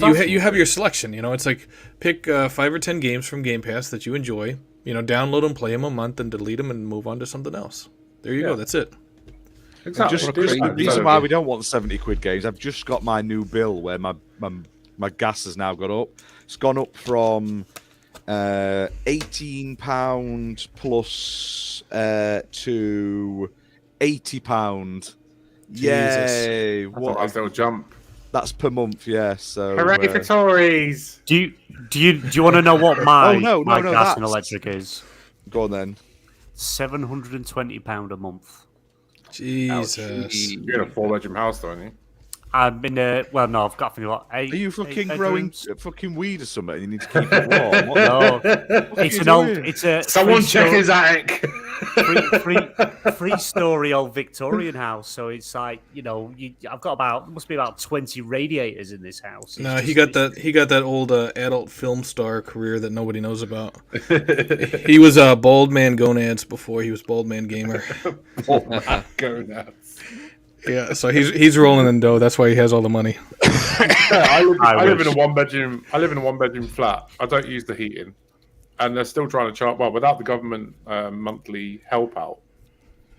you have your selection. You know, it's like pick 5 or 10 games from Game Pass that you enjoy. You know, download them, play them a month, and delete them, and move on to something else. There you go. That's it. Exactly. The reason why we don't want £70 games, I've just got my new bill where my gas has now got up. It's gone up from £18 plus to £80. Yay! What a nice little jump. That's per month, yeah. So hooray for Tories! Do you want to know what my my gas and that's... electric is? Go on then. £720 a month. Jesus. You're in a 4-bedroom house, though, aren't you? I'm in a no. I've got like 8. Are you fucking growing fucking weed or something? You need to keep it warm. No, it's an old. It's a. Someone check his attic. three-story old Victorian house. So it's like, I've got must be about 20 radiators in this house. He got that old adult film star career that nobody knows about. He was Bald Man Gonads before he was Bald Man Gamer. Bald Man Gonads. Yeah, so he's rolling in dough. That's why he has all the money. I live in a one-bedroom. I live in a one-bedroom flat. I don't use the heating, and they're still trying to charge. Well, without the government monthly help out,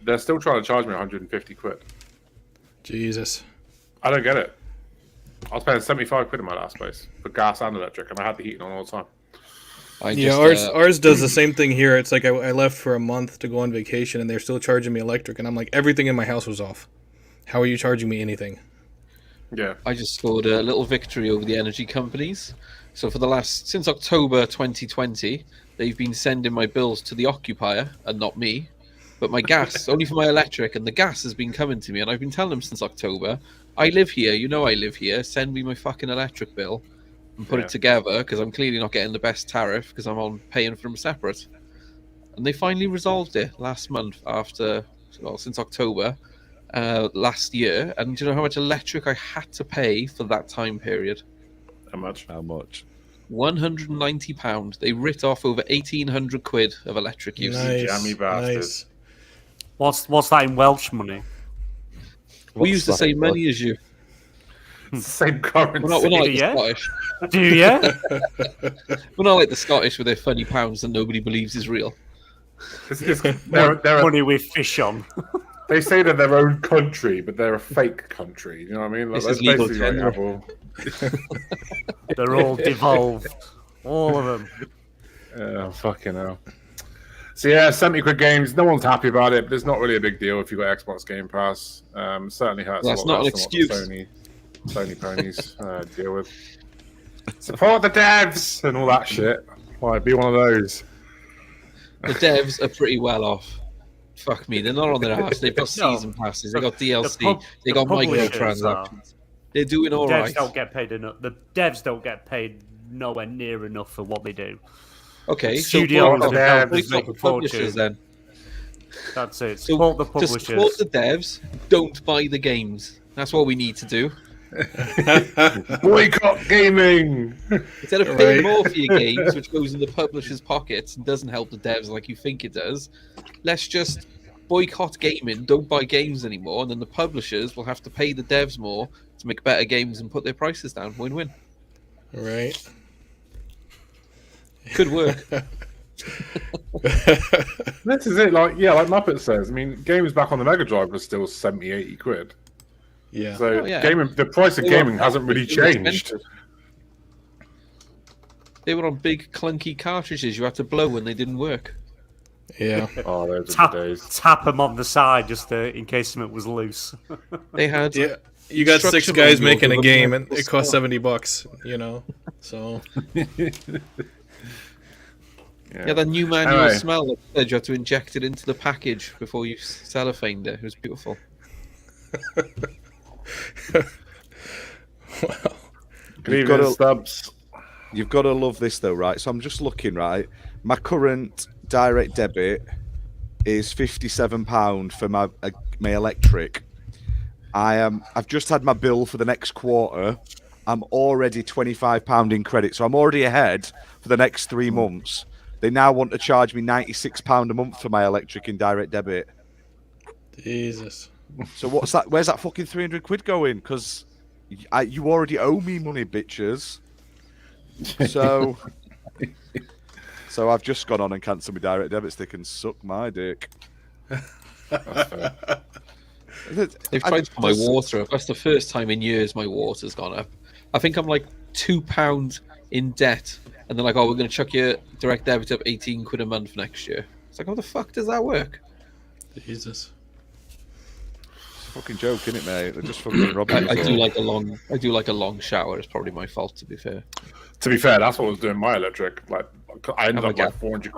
they're still trying to charge me 150 quid. Jesus, I don't get it. I was paying 75 quid in my last place for gas and electric, and I had the heating on all the time. Ours does the same thing here. It's like I left for a month to go on vacation, and they're still charging me electric, and I'm like, everything in my house was off. How are you charging me anything? Yeah. I just scored a little victory over the energy companies. So since October 2020, they've been sending my bills to the occupier and not me. But my gas, only for my electric, and the gas has been coming to me. And I've been telling them since October, I live here, I live here, send me my fucking electric bill and put it together, because I'm clearly not getting the best tariff because I'm paying for them separate. And they finally resolved it last month since October. Last year, and do you know how much electric I had to pay for that time period? How much? £190. They writ off over 1,800 quid of electric usage. Jammy bastards. What's that in Welsh money? We use the same money as you. Same currency. We're not like the Scottish. Do you? We're not like the Scottish with their funny pounds that nobody believes is real. They're money with fish on. They say they're their own country, but they're a fake country. You know what I mean? This is legal tender. They're all devolved. All of them. Yeah, fucking hell. So yeah, 70 quid games. No one's happy about it, but it's not really a big deal if you've got Xbox Game Pass. Certainly hurts That's a lot not an less than what excuse. the Sony ponies deal with. Support the devs and all that shit. Why, be one of those. The devs are pretty well off. Fuck me, they're not on their ass. They've got season passes, they've got DLC, they got microtransactions. They're doing all right. The devs don't get paid nowhere near enough for what they do. Okay, studios so devs publishers then. That's it. Support the publishers. To support the devs, don't buy the games. That's what we need to do. Boycott gaming. Instead of paying more for your games, which goes in the publisher's pockets and doesn't help the devs like you think it does, let's just boycott gaming, don't buy games anymore, and then the publishers will have to pay the devs more to make better games and put their prices down. Win-win. Right. Could work. This is it. Like Muppet says. I mean, games back on the Mega Drive was still 70, 80 quid. Yeah. So the price of gaming hasn't really changed. They were on big clunky cartridges you had to blow when they didn't work. Yeah. Oh, those are the days. Tap them on the side just in case something was loose. They had. Yeah. You got 6 guys making a game and it cost $70, So. Yeah, that new manual smell that said you had to inject it into the package before you cellophaned it. It was beautiful. Wow. You've got to love this though, right? So I'm just looking, right? My current direct debit is £57 for my electric. I've just had my bill for the next quarter. I'm already £25 in credit, so I'm already ahead for the next 3 months. They now want to charge me £96 a month for my electric in direct debit. Jesus. So what's that? Where's that fucking 300 quid going? Because you already owe me money, bitches. So I've just gone on and cancelled my direct debits. They can suck my dick. They've tried to put my water up. That's the first time in years my water's gone up. I think I'm like £2 in debt. And they're like, oh, we're going to chuck your direct debit up 18 quid a month next year. It's like, how the fuck does that work? Jesus. It's a fucking joke, isn't it, mate? They're just fucking robbing I do like a long shower. It's probably my fault, to be fair. To be fair, that's what I was doing my electric. Like, I ended up like 400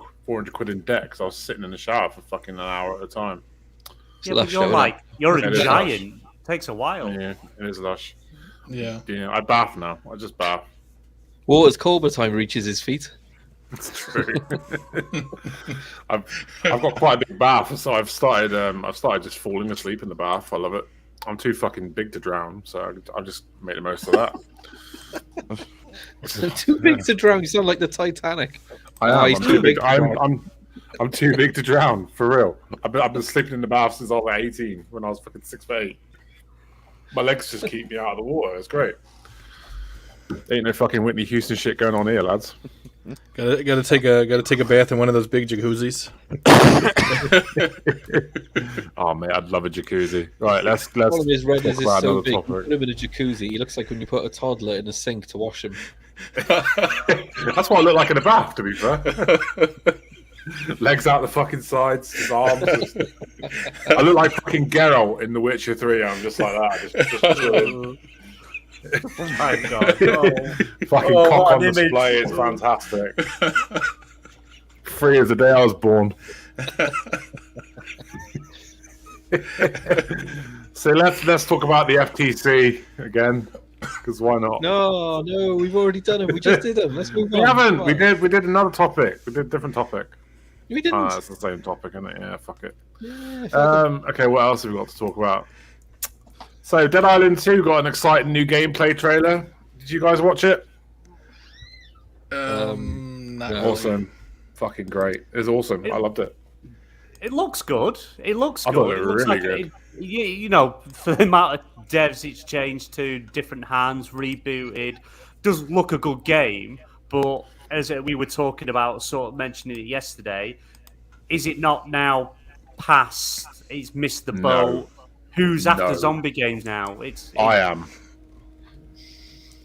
quid in debt because I was sitting in the shower for fucking an hour at a time. Yeah, but you're a giant. It takes a while. Yeah, it is lush. Yeah. I bath now. I just bath. Well, as Colbert time reaches his feet. It's true. I've got quite a big bath, so I've started just falling asleep in the bath. I love it. I'm too fucking big to drown, so I just made the most of that. Too big to drown. You sound like the Titanic. I'm too big. I'm too big to drown, for real. I've been sleeping in the bath since I was like 18, when I was fucking 6'8". My legs just keep me out of the water. It's great. Ain't no fucking Whitney Houston shit going on here, lads. Gotta take a bath in one of those big jacuzzis. Oh man, I'd love a jacuzzi. Right, let's One of his talk Redders is about so another big. topic. Put him in a jacuzzi. He looks like when you put a toddler in a sink to wash him. That's what I look like in a bath, to be fair. Legs out the fucking sides, his arms. I look like fucking Geralt in The Witcher 3. I'm just like that. Just chilling. Oh my god! Oh. Fucking cock on display is fantastic. Free as the day I was born. So let's talk about the FTC again, because why not? No, we've already done them. We just did them. Let's move on. We haven't. We did another topic. We did a different topic. We didn't. It's the same topic, isn't it? Yeah, fuck it. Yeah, Okay, what else have we got to talk about? So, Dead Island 2 got an exciting new gameplay trailer. Did you guys watch it? Not really. Awesome. Fucking great. It was awesome. I loved it. It looks good. It looks I good. thought it was looks really like good. You know, for the amount of devs it's changed to, different hands, rebooted, does look a good game. But as we were talking about, sort of mentioning it yesterday, is it not now past? It's missed the boat. Who's after zombie games now? I am.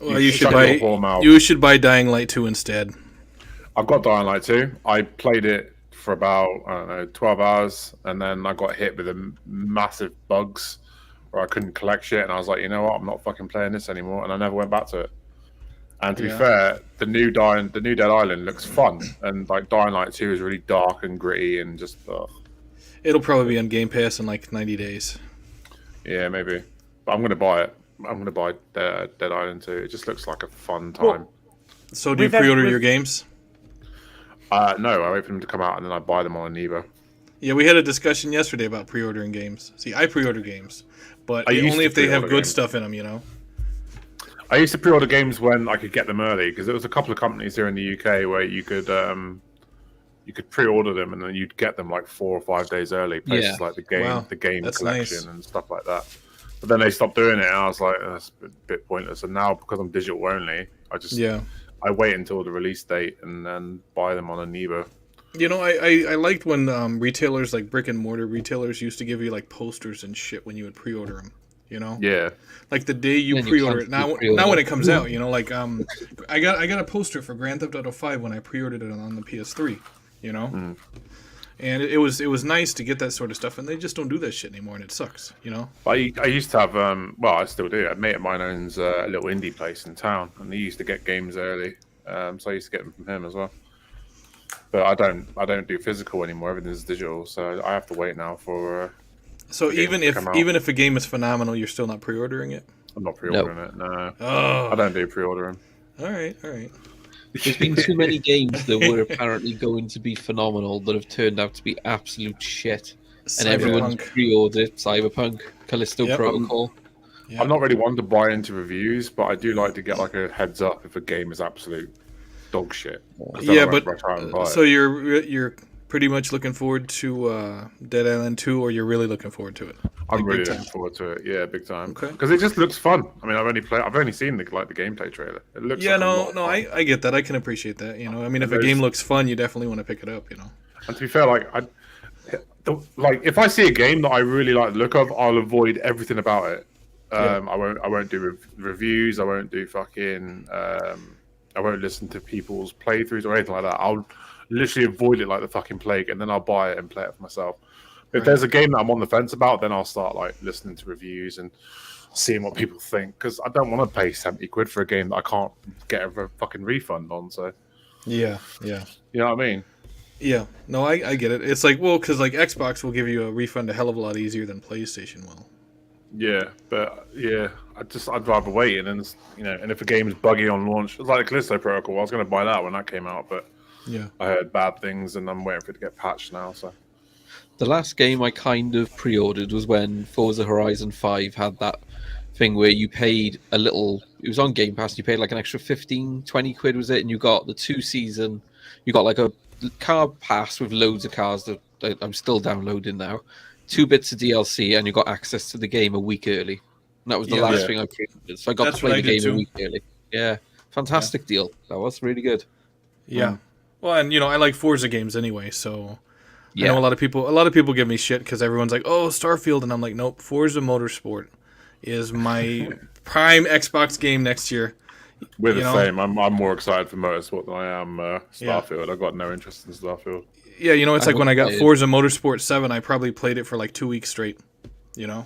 Well, you should buy Dying Light 2 instead. I've got Dying Light 2. I played it for about, I don't know, 12 hours, and then I got hit with massive bugs where I couldn't collect shit, and I was like, you know what, I'm not fucking playing this anymore, and I never went back to it. And to be fair, the new Dead Island looks fun, and like Dying Light 2 is really dark and gritty and just. It'll probably be on Game Pass in like 90 days. Yeah, maybe. But I'm gonna buy it. I'm gonna buy Dead Island 2. It just looks like a fun time. So do you pre-order your games? No, I wait for them to come out and then I buy them on ENEBA. Yeah, we had a discussion yesterday about pre-ordering games. See, I pre-order games, but only if they have good stuff in them, you know? I used to pre-order games when I could get them early, because there was a couple of companies here in the UK where you could pre-order them and then you'd get them like 4 or 5 days early. Places like the game That's collection nice. and stuff like that. But then they stopped doing it, and I was like, that's a bit pointless. And now, because I'm digital only, I wait until the release date and then buy them on ENEBA. You know, I liked when retailers, like brick and mortar retailers, used to give you like posters and shit when you would pre-order them. You know, like the day you pre-order it. Now when it comes out, you know, like I got a poster for Grand Theft Auto 5 when I pre-ordered it on the PS3. You know, and it was nice to get that sort of stuff, and they just don't do that shit anymore, and it sucks. You know, I used to have well, I still do. A mate of mine owns a little indie place in town, and he used to get games early, so I used to get them from him as well. But I don't do physical anymore. Everything's digital, so I have to wait now for. So even if a game is phenomenal, you're still not pre-ordering it? I'm not pre-ordering it. No, I don't do pre-ordering. All right. There's been too many games that were apparently going to be phenomenal that have turned out to be absolute shit, and everyone's pre-ordered it. Cyberpunk, Callisto Protocol. I'm not really one to buy into reviews, but I do like to get like a heads up if a game is absolute dog shit. Yeah, but so you're pretty much looking forward to Dead Island 2, or you're really looking forward to it? I'm really looking forward to it. Yeah, big time. Okay. Because it just looks fun. I mean, I've only seen the gameplay trailer. It looks. Yeah, I get that. I can appreciate that. You know, I mean, if a game looks fun, you definitely want to pick it up. You know. And to be fair, like if I see a game that I really like the look of, I'll avoid everything about it. I won't do reviews. I won't do fucking. I won't listen to people's playthroughs or anything like that. I'll literally avoid it like the fucking plague, and then I'll buy it and play it for myself. If there's a game that I'm on the fence about, then I'll start like listening to reviews and seeing what people think, because I don't want to pay £70 for a game that I can't get a fucking refund on. So yeah, you know what I mean? Yeah, no, I get it. It's like, well, because like Xbox will give you a refund a hell of a lot easier than PlayStation will. Yeah, but I'd rather wait, and then and if a game is buggy on launch, it's like the Callisto Protocol. I was going to buy that when that came out, but Yeah. I heard bad things, and I'm waiting for it to get patched now. So The last game I kind of pre-ordered was when Forza Horizon 5 had that thing where you paid a little. It was on Game Pass. You paid like an extra 15, 20 quid, was it? And you got the 2-season. You got like a car pass with loads of cars that I'm still downloading now. 2 bits of DLC, and you got access to the game a week early. And that was the last thing I pre-ordered. So I got to play the game a week early. Yeah, fantastic deal. That was really good. Yeah. Well, and I like Forza games anyway, so I know a lot of people give me shit because everyone's like, "Oh, Starfield," and I'm like, "Nope, Forza Motorsport is my prime Xbox game next year." we're the same. I'm more excited for Motorsport than I am Starfield. I've got no interest in Starfield. Yeah, it's like when I got Forza Motorsport 7, I probably played it for like 2 weeks straight. Yeah.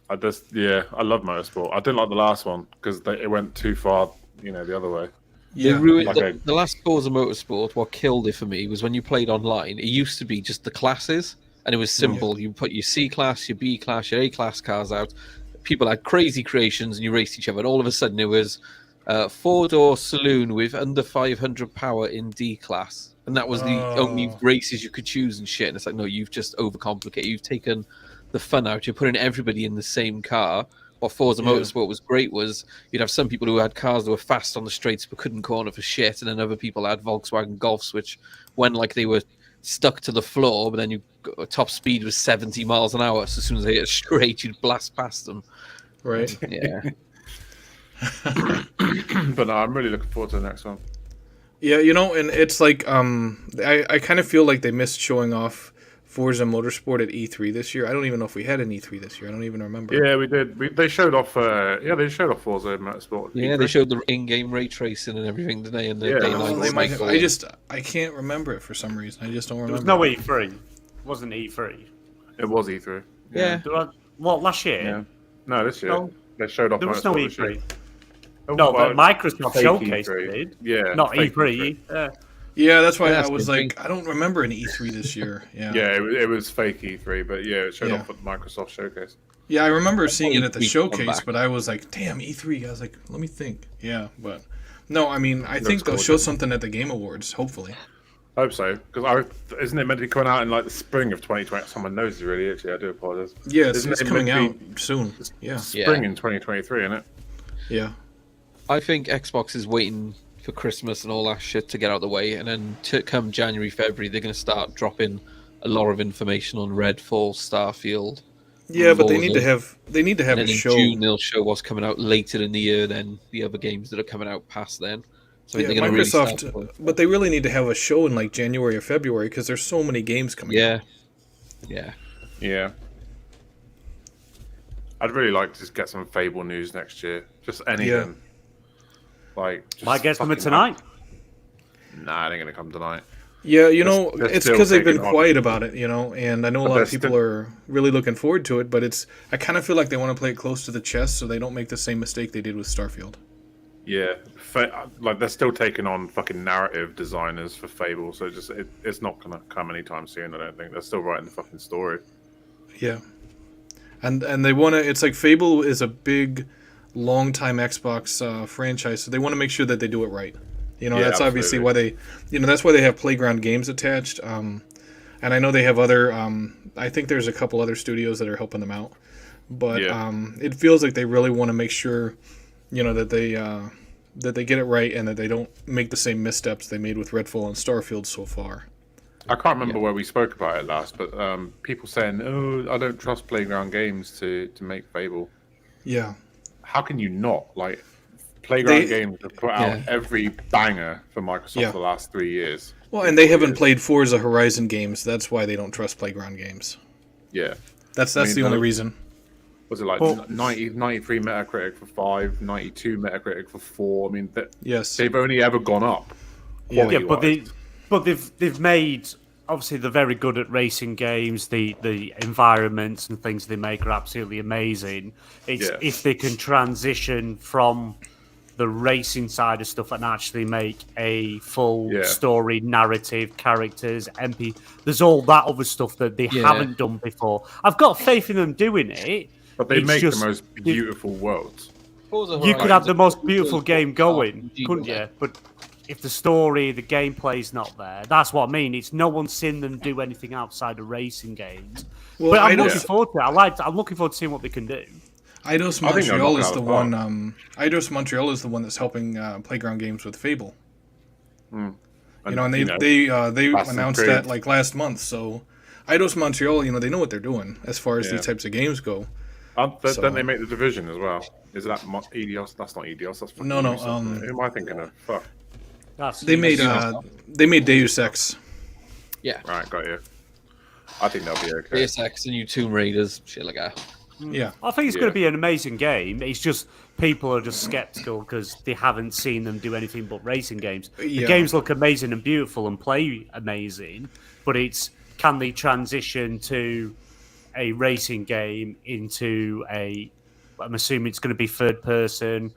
I love Motorsport. I didn't like the last one because it went too far, the other way. Yeah. They ruined the last Forza Motorsport. What killed it for me was when you played online. It used to be just the classes, and it was simple. You put your C class, your B class, your A class cars out. People had crazy creations, and you raced each other. And all of a sudden, it was 4-door saloon with under 500 power in D class, and that was the only races you could choose and shit. And it's like, no, you've just overcomplicated. You've taken the fun out. You're putting everybody in the same car. What Forza Motorsport was great was you'd have some people who had cars that were fast on the straights but couldn't corner for shit, and then other people had Volkswagen Golfs which when like they were stuck to the floor, but then top speed was 70 miles an hour, so as soon as they hit a straight you'd blast past them. Right. Yeah. But no, I'm really looking forward to the next one. Yeah, and it's like I kind of feel like they missed showing off Forza Motorsport at E3 this year. I don't even know if we had an E3 this year. I don't even remember. Yeah, we did. They showed off. They showed off Forza Motorsport. Yeah, they showed the in-game ray tracing and everything today. And I can't remember it for some reason. I just don't remember. There was no E3. It wasn't E3. It was E3. Yeah. What, last year? Yeah. No, this year. No. They showed off. There was no Motorsport E3. No, but Microsoft showcased E3. it. Yeah. Not E3. Yeah, that's why I was like, I don't remember an E3 this year. Yeah. Yeah, it was fake E3, but yeah, it showed off at Microsoft Showcase. Yeah, I remember seeing it at the showcase, but I was like, damn, E3. I was like, let me think. Yeah, but no, I mean, I think they'll show something at the Game Awards, hopefully. I hope so, because isn't it meant to be coming out in like the spring of 2020? Someone knows really, actually. I do apologize. Yeah, it's coming out soon. Yeah. Spring in 2023, isn't it? Yeah. I think Xbox is waiting for Christmas and all that shit to get out of the way, and then to come January, February, they're going to start dropping a lot of information on Redfall, Starfield. Yeah, but they need to have and a show. In June, they'll show what's coming out later in the year than the other games that are coming out past then. So yeah, Microsoft, but they really need to have a show in like January or February because there's so many games coming out. Yeah. I'd really like to just get some Fable news next year. Just anything. Yeah. Might get something tonight. Nah, it ain't gonna come tonight. Yeah, it's because they've been quiet about it, and I know a lot of people are really looking forward to it, but I kind of feel like they want to play it close to the chest so they don't make the same mistake they did with Starfield. Yeah, like they're still taking on fucking narrative designers for Fable, so it's not gonna come anytime soon. I don't think they're still writing the fucking story. Yeah, and they want to. It's like Fable is a big, long-time Xbox franchise, so they want to make sure that they do it right. That's obviously why they, that's why they have Playground Games attached. And I know they have other. I think there's a couple other studios that are helping them out, but it feels like they really want to make sure, that they get it right and that they don't make the same missteps they made with Redfall and Starfield so far. I can't remember where we spoke about it last, but people saying, "Oh, I don't trust Playground Games to make Fable." Yeah. How can you not? Like, Playground Games have put out every banger for Microsoft for the last 3 years. Well, and they haven't played Forza Horizon games. That's why they don't trust Playground Games. Yeah. That's the only reason. Was it like 93 Metacritic for 5, 92 Metacritic for 4? I mean, they've only ever gone up. Yeah, but they've made, obviously they're very good at racing games. The environments and things they make are absolutely amazing. It's if they can transition from the racing side of stuff and actually make a full story, narrative, characters, MP. There's all that other stuff that they haven't done before. I've got faith in them doing it. But they make the most beautiful worlds. You could have the most beautiful game going, couldn't you? But if the story, the gameplay's not there, that's what I mean. It's no one's seen them do anything outside of racing games. Well, but I'm looking forward to it. I'm looking forward to seeing what they can do. Eidos Montreal is the one. Eidos Montreal is the one that's helping Playground Games with Fable. And, and they announced that like last month. So Eidos Montreal, they know what they're doing as far as these types of games go. Then they make the Division as well. Is that EDOS? That's not EDOS. That's no. Who am I thinking of? Fuck. They made Deus Ex. Yeah. Right, got you. I think they'll be okay. Deus Ex, the new Tomb Raiders, shit like that. Yeah, I think it's going to be an amazing game. It's just people are just skeptical because they haven't seen them do anything but racing games. The games look amazing and beautiful and play amazing, but it's can they transition to a racing game into I'm assuming it's going to be third person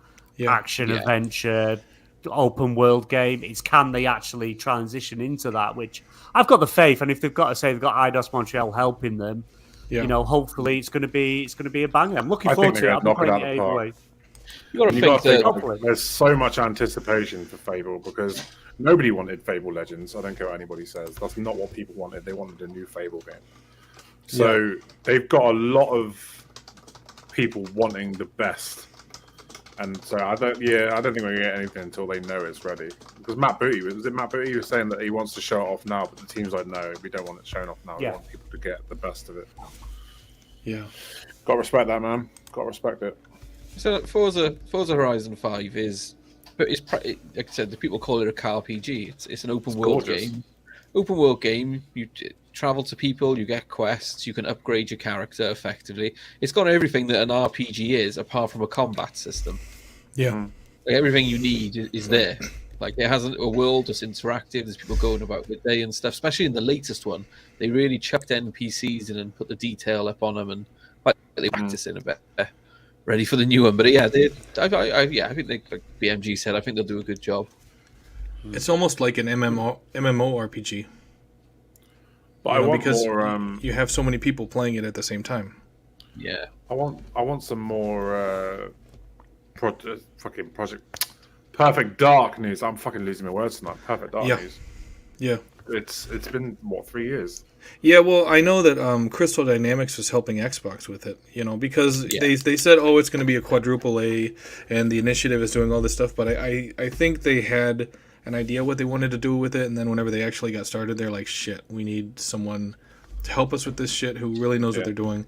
action adventure open world game. It's can they actually transition into that, which I've got the faith, and if they've got Eidos Montreal helping them, hopefully it's going to be a banger. I'm looking forward to it. Knock it out of the park. There's so much anticipation for Fable because nobody wanted Fable Legends. I don't care what anybody says. That's not what people wanted. They wanted a new Fable game. So they've got a lot of people wanting the best. And so I don't think we're going to get anything until they know it's ready. Because Matt Booty was saying that he wants to show it off now, but the team's like, no, we don't want it shown off now. We want people to get the best of it. Yeah. Got to respect that, man. Got to respect it. So Forza Horizon 5 like I said, the people call it a car RPG. It's an open world game. Open world game. You travel to people, you get quests, you can upgrade your character effectively. It's got everything that an RPG is, apart from a combat system. Yeah. Like everything you need is there. Like it has a world that's interactive. There's people going about the day and stuff. Especially in the latest one, they really chucked NPCs in and put the detail up on them, and they practice in a bit. Ready for the new one, but I think like BmG said, I think they'll do a good job. It's almost like an MMORPG. But I want more. You have so many people playing it at the same time. Yeah, I want some more fucking Project Perfect Dark news. I'm fucking losing my words tonight. Perfect Dark news. Yeah. It's been 3 years. Yeah, well, I know that Crystal Dynamics was helping Xbox with it, because they said, it's going to be a quadruple A, and the initiative is doing all this stuff, but I think they had an idea what they wanted to do with it, and then whenever they actually got started, they're like, shit, we need someone to help us with this shit who really knows what they're doing.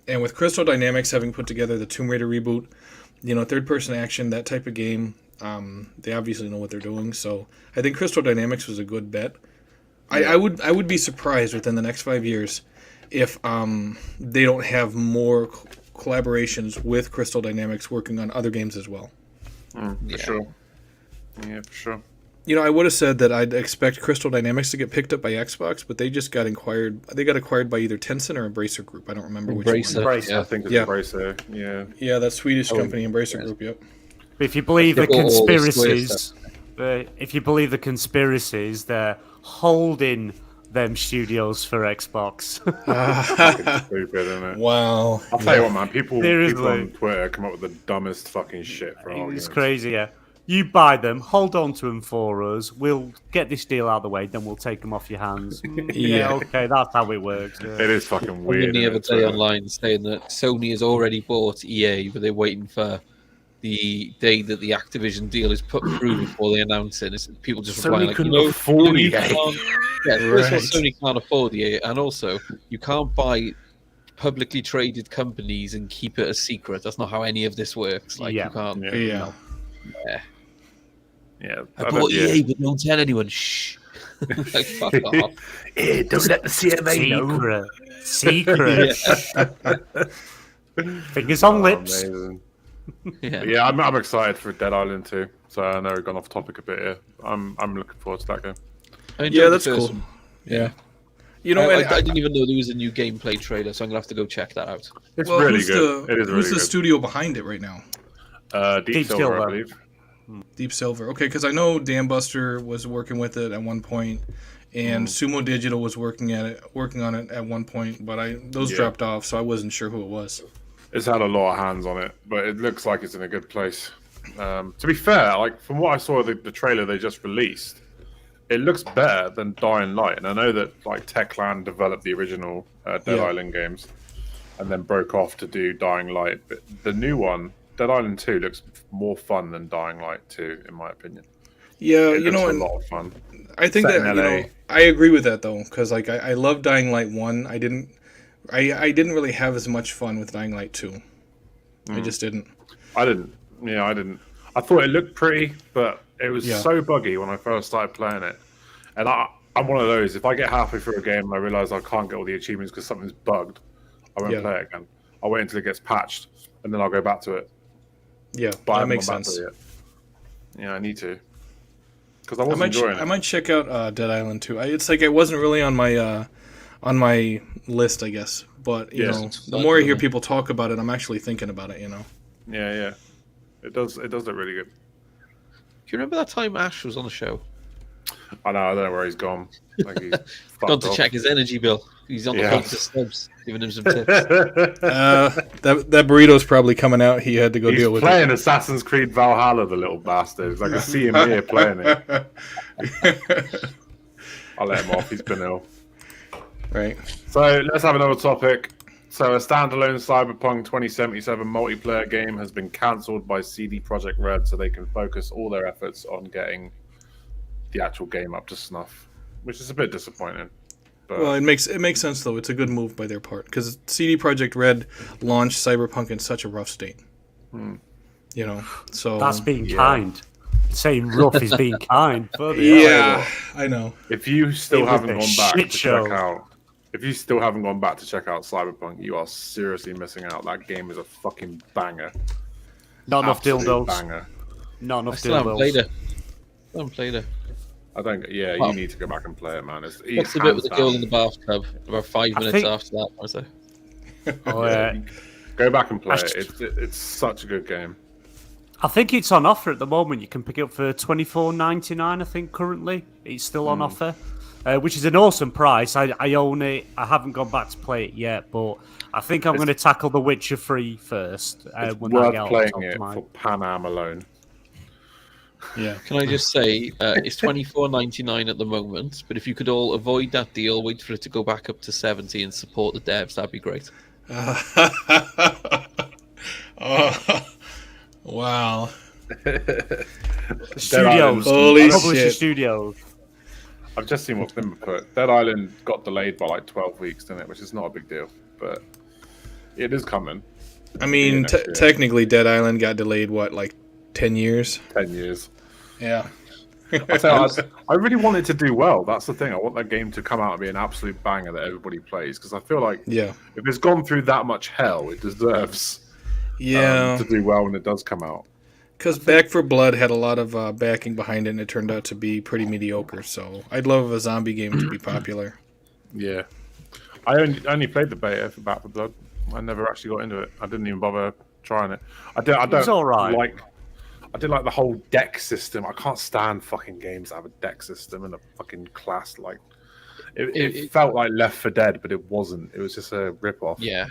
And with Crystal Dynamics having put together the Tomb Raider reboot, third-person action, that type of game, they obviously know what they're doing, so I think Crystal Dynamics was a good bet. I would be surprised within the next 5 years if they don't have more collaborations with Crystal Dynamics working on other games as well. For sure. Yeah, for sure. I would have said that I'd expect Crystal Dynamics to get picked up by Xbox, but they just got acquired. They got acquired by either Tencent or Embracer Group. I don't remember which one. Embracer. I think it's Embracer. Yeah. Yeah, that Swedish company, Embracer Group. Yep. If you believe the conspiracies, they're holding them studios for Xbox. Fucking stupid, isn't it? Wow. I'll tell you what, man. People on Twitter come up with the dumbest fucking shit for arguments. It's crazy, yeah. You buy them, hold on to them for us. We'll get this deal out of the way, then we'll take them off your hands. Yeah, okay, that's how it works. Yeah. It is fucking weird. The other day online saying that Sony has already bought EA, but they're waiting for the day that the Activision deal is put through before they announce it. It's people just replying like, afford EA. Sony can't afford EA, and also you can't buy publicly traded companies and keep it a secret. That's not how any of this works. Like you can't. Yeah. I bought EA, but don't tell anyone. Shh. Like, fuck off. Don't let the CMA know. Secret. Fingers on lips. Amazing. Yeah, I'm excited for Dead Island 2. So I know we've gone off topic a bit here. I'm looking forward to that game. Yeah, that's cool. Yeah. I didn't even know there was a new gameplay trailer, so I'm gonna have to go check that out. It's really good. It is really good. Who's the studio behind it right now? Deep Silver, I believe. Deep Silver. Okay, because I know Dambuster was working with it at one point, and Sumo Digital was working on it at one point, but those dropped off, so I wasn't sure who it was. It's had a lot of hands on it, but it looks like it's in a good place. To be fair, like from what I saw of the trailer they just released, it looks better than Dying Light. And I know that like Techland developed the original Dead Island games and then broke off to do Dying Light. But the new one, Dead Island 2, looks more fun than Dying Light 2, in my opinion. Yeah, it looks a lot of fun. I think Set that in LA. I agree with that though, because like I love Dying Light 1. I didn't really have as much fun with Dying Light 2. I just didn't. I didn't. Yeah, I didn't. I thought it looked pretty, but it was so buggy when I first started playing it. And I'm one of those, if I get halfway through a game and I realise I can't get all the achievements because something's bugged, I won't play it again. I'll wait until it gets patched, and then I'll go back to it. Yeah, but that makes sense. Yeah, I need to. Because I wasn't enjoying it. I might check out Dead Island 2. It's like it wasn't really on my list, I guess. But, you know, the more I hear people talk about it, I'm actually thinking about it, you know. Yeah. It does look really good. Do you remember that time Ash was on the show? I know, I don't know where he's gone. Like he's gone to check his energy bill. He's on the phone to Stubbs, giving him some tips. That burrito's probably coming out. He had to go deal with it. He's playing Assassin's Creed Valhalla, the little bastard. It's like I see him here playing it. I'll let him off. He's been ill. Right. So let's have another topic. So a standalone Cyberpunk 2077 multiplayer game has been cancelled by CD Projekt Red so they can focus all their efforts on getting the actual game up to snuff, which is a bit disappointing. But... Well, it makes sense though. It's a good move by their part because CD Projekt Red launched Cyberpunk in such a rough state. You know, so that's being kind. Saying rough is being kind. I know. If you still haven't gone back to check out, Cyberpunk, you are seriously missing out. That game is a fucking banger. Not enough dildos. Banger. Not enough dildos. I haven't played it. I don't. Yeah, you need to go back and play it, man. It's what's the bit with the girl in the bathtub? About 5 minutes after that, was it? Oh yeah. Go back and play it. It's such a good game. I think it's on offer at the moment. You can pick it up for $24.99. I think currently it's still on offer, which is an awesome price. I own it. I haven't gone back to play it yet, but I think I'm going to tackle The Witcher 3 first. It's worth playing it for Pan Am alone. Yeah. Can I just say it's $24.99 at the moment, but if you could all avoid that deal, wait for it to go back up to $70 and support the devs, that'd be great. Wow. Studios. Holy Publisher shit. Studios. I've just seen what's been put. Dead Island got delayed by like 12 weeks, didn't it? Which is not a big deal, but it is coming. I mean, technically, Dead Island got delayed, what, like 10 years? 10 years. Yeah. I really want it to do well. That's the thing. I want that game to come out and be an absolute banger that everybody plays, because I feel like if it's gone through that much hell, it deserves to do well when it does come out. Because Back 4 Blood had a lot of backing behind it, and it turned out to be pretty mediocre. So I'd love a zombie game to be popular. Yeah. I only played the beta for Back 4 Blood. I never actually got into it. I didn't even bother trying it. I don't I did like the whole deck system. I can't stand fucking games that have a deck system and a fucking class. Like it felt like Left 4 Dead, but it wasn't. It was just a rip-off. Yeah.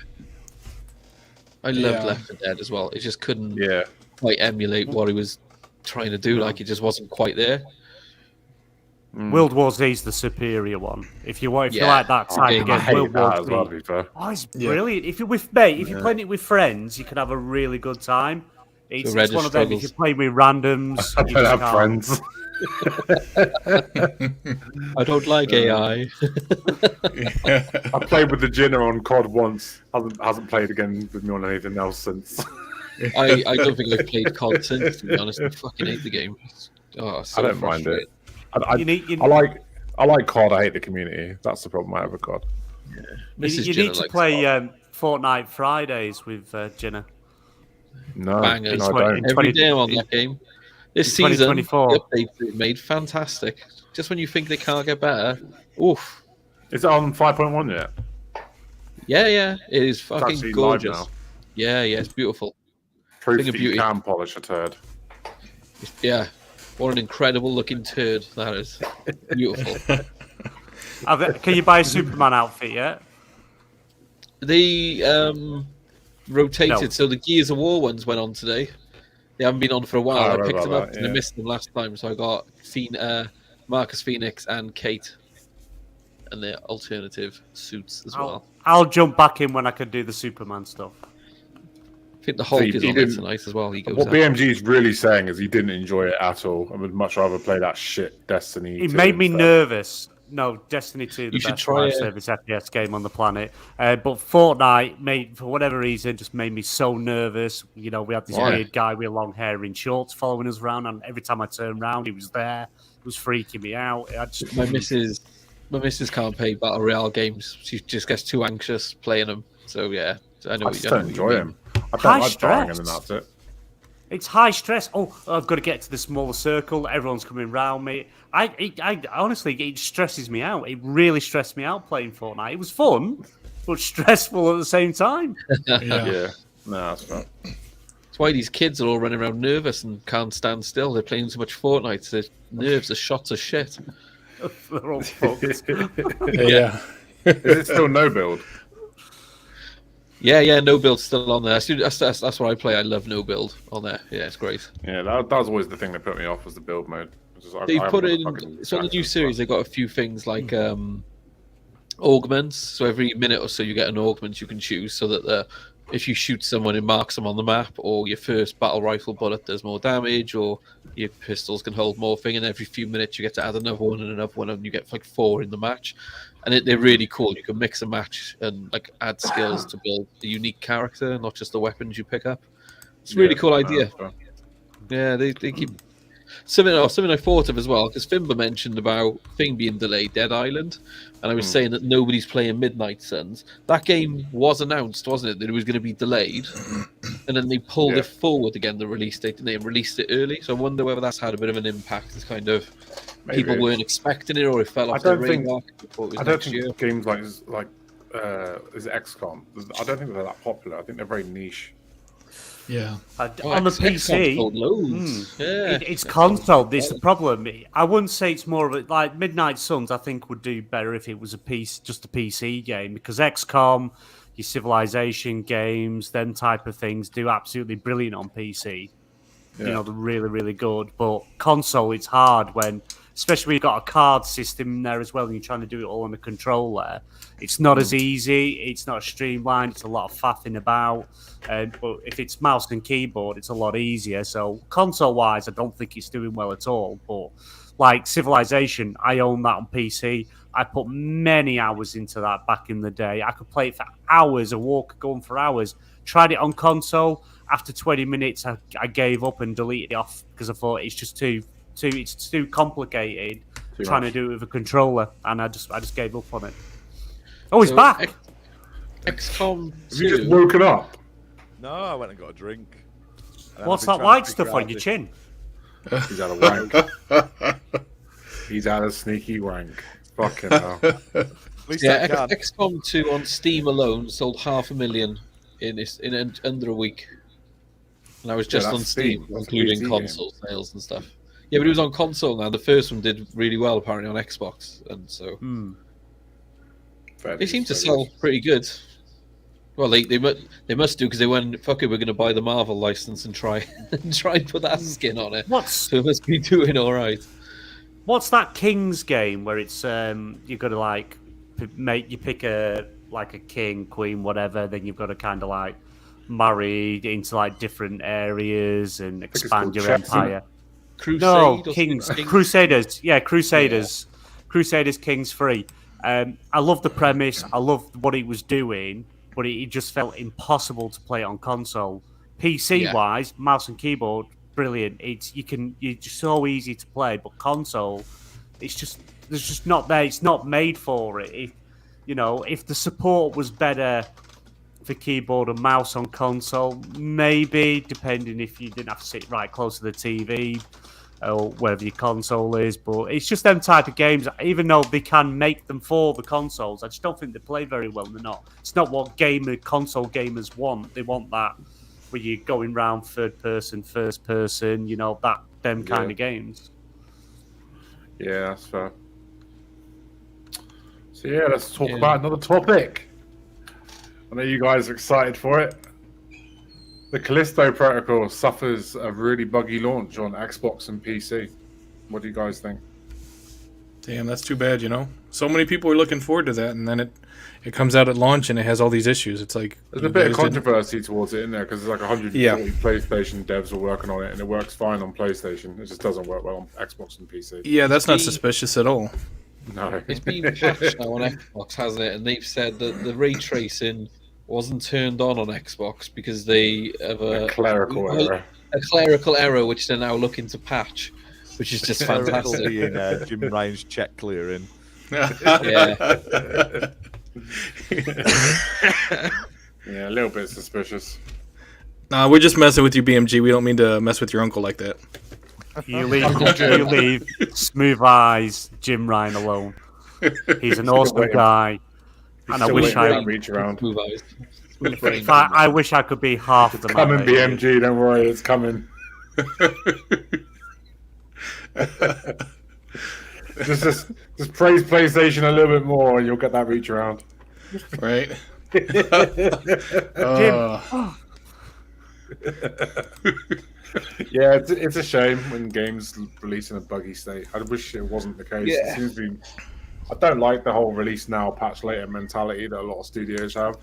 I loved Left 4 Dead as well. It just couldn't quite emulate what he was trying to do. Like, it just wasn't quite there. World War Z is the superior one. If you like that type of game, World War Z. It's brilliant. If you're playing it with friends, you can have a really good time. It's one of them. If you're playing with randoms, I don't have friends. I don't like AI. I played with TheGinna on CoD once. Hasn't played again with me on anything else since. I don't think I've played CoD since, to be honest. I fucking hate the game. Oh, so I don't mind it. I like CoD. I hate the community. That's the problem I have with CoD. Yeah. You need to play Fortnite Fridays with Ginna. No, Bangers. I don't. Every day I'm on that game. This season, the 2024. updates they've made fantastic. Just when you think they can't get better, oof. Is it on 5.1 yet? Yeah, it is fucking actually gorgeous. live now. Yeah, it's beautiful. Proof Thing of that you beauty. can polish a turd. Yeah, what an incredible looking turd that is. Beautiful. Can you buy a Superman outfit yet? They rotated, so the Gears of War ones went on today. They haven't been on for a while. I picked them up that, and I missed them last time, so I got Marcus Phoenix and Kate and their alternative suits as well. I'll jump back in when I can do the Superman stuff. I think the Hulk is on there tonight as well. What BMG is really saying is he didn't enjoy it at all. I would much rather play that shit Destiny. It made me nervous. No, Destiny 2, the best try live service FPS game on the planet. But Fortnite, for whatever reason, just made me so nervous. You know, we had this weird guy with long hair in shorts following us around, and every time I turned around, he was there. It was freaking me out. My missus can't play Battle Royale games. She just gets too anxious playing them. So, yeah. I know. I just don't enjoy them. I don't like dying and then that's it. It's high stress. Oh, I've got to get to the smaller circle. Everyone's coming around me. I honestly, it stresses me out. It really stressed me out playing Fortnite. It was fun, but stressful at the same time. Yeah. No, that's right. That's why these kids are all running around nervous and can't stand still. They're playing so much Fortnite. Their nerves are shot to shit. They're all fucked. Yeah. Is it still no build? Yeah, no build's still on there. That's what I play. I love no build on there. Yeah, it's great. Yeah, that was always the thing that put me off was the build mode. They put in so on the new series. They got a few things like augments. So every minute or so, you get an augment you can choose, so that if you shoot someone, it marks them on the map, or your first battle rifle bullet does more damage, or your pistols can hold more thing. And every few minutes, you get to add another one and another one, and you get like 4 in the match. And they're really cool. You can mix and match and like add skills to build a unique character, not just the weapons you pick up. It's a really cool idea. Yeah, they keep something I thought of as well, because Fimber mentioned about thing being delayed, Dead Island, and I was saying that nobody's playing Midnight Suns. That game was announced, wasn't it, that it was going to be delayed, and then they pulled it forward again, the release date, and they released it early. So I wonder whether that's had a bit of an impact. It's kind of people weren't expecting it, or it fell off their radar. I don't think games like is it XCOM? I don't think they're that popular. I think they're very niche. Yeah. On the PC, it's console. This is the problem. I wouldn't say it's more of a like Midnight Suns. I think would do better if it was just a PC game, because XCOM, your Civilization games, them type of things do absolutely brilliant on PC. You know, they're really, really good. But console, it's hard when, especially when you've got a card system in there as well, and you're trying to do it all on the controller. It's not as easy. It's not streamlined. It's a lot of faffing about. But if it's mouse and keyboard, it's a lot easier. So console-wise, I don't think it's doing well at all. But like Civilization, I own that on PC. I put many hours into that back in the day. I could play it for hours, a walk going for hours. Tried it on console. After 20 minutes, I gave up and deleted it off because I thought it's just too complicated trying to do it with a controller, and I just gave up on it. Oh, he's back. XCOM 2. Have you just woken up? No, I went and got a drink. What's that white stuff on your chin? He's had a wank. He's had a sneaky wank. Fucking hell. XCOM 2 on Steam alone sold 500,000 in under a week. And I was just on Steam, including console sales and stuff. Yeah, but it was on console now. The first one did really well, apparently, on Xbox. And so they seem to sell pretty good. Well, they must do, because they went, fuck it, we're going to buy the Marvel license and try and put that skin on it. So it must be doing all right. What's that King's game where it's you've got to like pick a king, queen, whatever, then you've got to kind of like marry into like different areas and expand your empire. Crusaders. Yeah, Crusaders. Yeah. Crusaders Kings 3. I love the premise. I love what it was doing, but it just felt impossible to play it on console. PC wise, mouse and keyboard, brilliant. It's just so easy to play, but console, there's just not there. It's not made for it. If the support was better for keyboard and mouse on console, maybe, depending if you didn't have to sit right close to the TV or wherever your console is. But it's just them type of games, even though they can make them for the consoles, I just don't think they play very well. They're not. It's not what console gamers want. They want that where you're going round third person, first person, them kind of games. Yeah, that's fair. So let's talk about another topic. I know you guys are excited for it. The Callisto Protocol suffers a really buggy launch on Xbox and PC. What do you guys think? Damn, that's too bad, So many people are looking forward to that, and then it comes out at launch and it has all these issues. It's like... There's a bit of controversy towards it in there, because there's like 140 PlayStation devs are working on it, and it works fine on PlayStation. It just doesn't work well on Xbox and PC. Yeah, that's not suspicious at all. No. It's been patched now on Xbox, hasn't it? And they've said that the ray tracing wasn't turned on Xbox because they have a clerical error. A clerical error, which they're now looking to patch, which is just fantastic. In Jim Ryan's check clearing. Yeah. Yeah, a little bit suspicious. Nah, we're just messing with you, BMG. We don't mean to mess with your uncle like that. You leave Smooth Eyes Jim Ryan alone. He's an awesome guy. And I wish I reach around. I wish I could be half the man. Coming, BMG, don't worry, it's coming. just praise PlayStation a little bit more, and you'll get that reach around. Right? Yeah, it's a shame when games release in a buggy state. I wish it wasn't the case. Yeah. It seems to be, I don't like the whole release now, patch later mentality that a lot of studios have.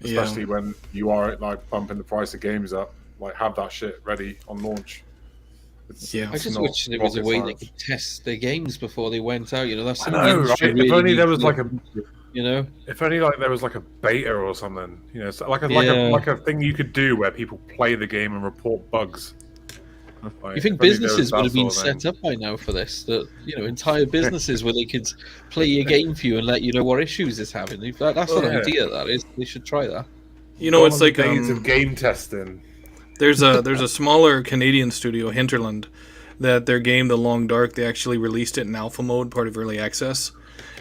Especially when you are like bumping the price of games up. Like, have that shit ready on launch. I just wish there was a way they could test their games before they went out. That's I know, right? If only there was like a, if only like there was like a beta or something. Like a thing you could do where people play the game and report bugs. Like, you think businesses would have been set up by now for this? That entire businesses where they could play your game for you and let you know what issues it's having. That's an idea. That is, they should try that. It's like days of game testing. There's a smaller Canadian studio, Hinterland, that their game, The Long Dark, they actually released it in alpha mode, part of early access,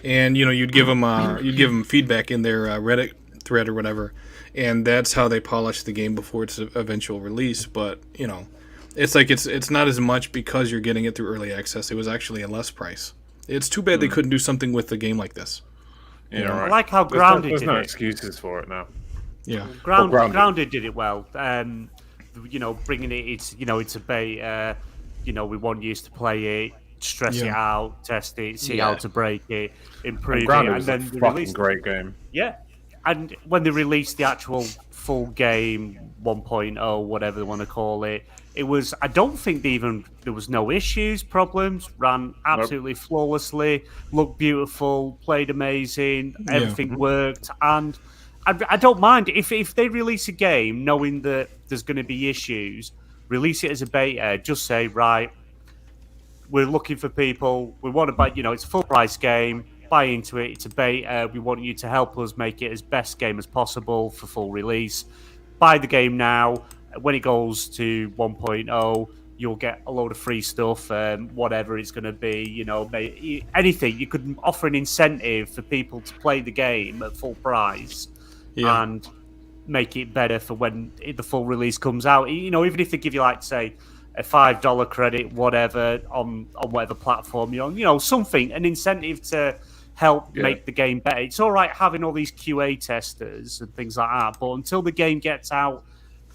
and you'd give them feedback in their Reddit thread or whatever, and that's how they polish the game before its eventual release. But it's like it's not as much because you're getting it through early access. It was actually a less price. It's too bad they couldn't do something with the game like this. Yeah, right. I like how Grounded there's did no it. excuses for it now. Yeah, Grounded did it well. Bringing it, it's a beta. We want you to play it, stress it out, test it, see how to break it, improve it, and then the release. Great game. Yeah, and when they released the actual full game 1.0, whatever they want to call it, it was. I don't think there was no issues, problems. Ran absolutely flawlessly, looked beautiful, played amazing, everything worked, and I don't mind if they release a game knowing that there's going to be issues. Release it as a beta. Just say, right, we're looking for people. We want to buy. It's a full price game. Buy into it. It's a beta. We want you to help us make it as best game as possible for full release. Buy the game now. When it goes to 1.0, you'll get a load of free stuff. Whatever it's going to be. Anything. You could offer an incentive for people to play the game at full price. Yeah. And make it better for when the full release comes out. Even if they give you, like, say, a $5 credit, whatever, on whatever platform you're on, something, an incentive to help make the game better. It's all right having all these QA testers and things like that, but until the game gets out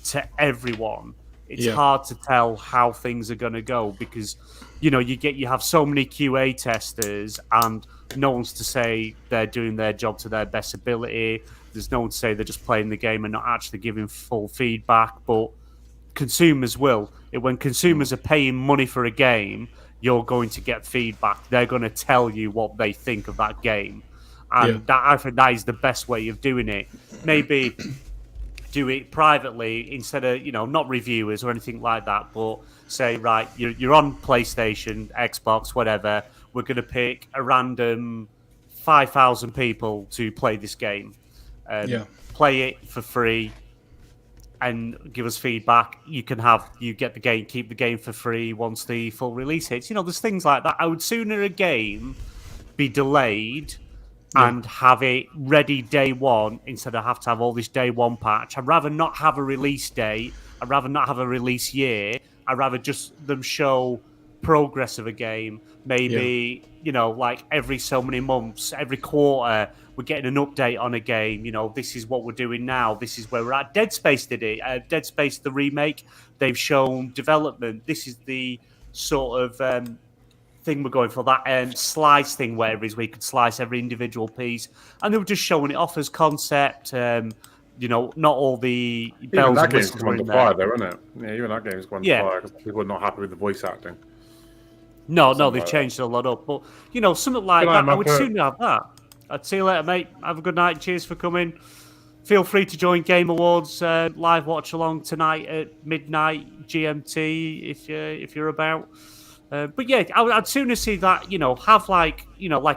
to everyone, it's hard to tell how things are going to go because, you have so many QA testers and no one's to say they're doing their job to their best ability. There's no one to say they're just playing the game and not actually giving full feedback, but consumers will. When consumers are paying money for a game, you're going to get feedback. They're going to tell you what they think of that game. And I think that is the best way of doing it. Maybe do it privately instead of, not reviewers or anything like that, but say, right, you're on PlayStation, Xbox, whatever. We're going to pick a random 5,000 people to play this game. Play it for free and give us feedback. You get the game, keep the game for free once the full release hits. There's things like that. I would sooner a game be delayed and have it ready day one instead of have to have all this day one patch. I'd rather not have a release date. I'd rather not have a release year. I'd rather just them show progress of a game. Maybe, like every so many months, every quarter, we're getting an update on a game. This is what we're doing now. This is where we're at. Dead Space did it. Dead Space, the remake, they've shown development. This is the sort of thing we're going for, that slice thing, where you could slice every individual piece. And they were just showing it off as concept. Not all the bells and whistles come under fire, though, isn't it? Yeah, even that game's gone under fire because people are not happy with the voice acting. No, they've changed a lot up. But, something like that, I would soon have that. I'd see you later, mate. Have a good night. Cheers for coming. Feel free to join Game Awards live watch along tonight at midnight GMT if you're about. But yeah, I'd sooner see that, have like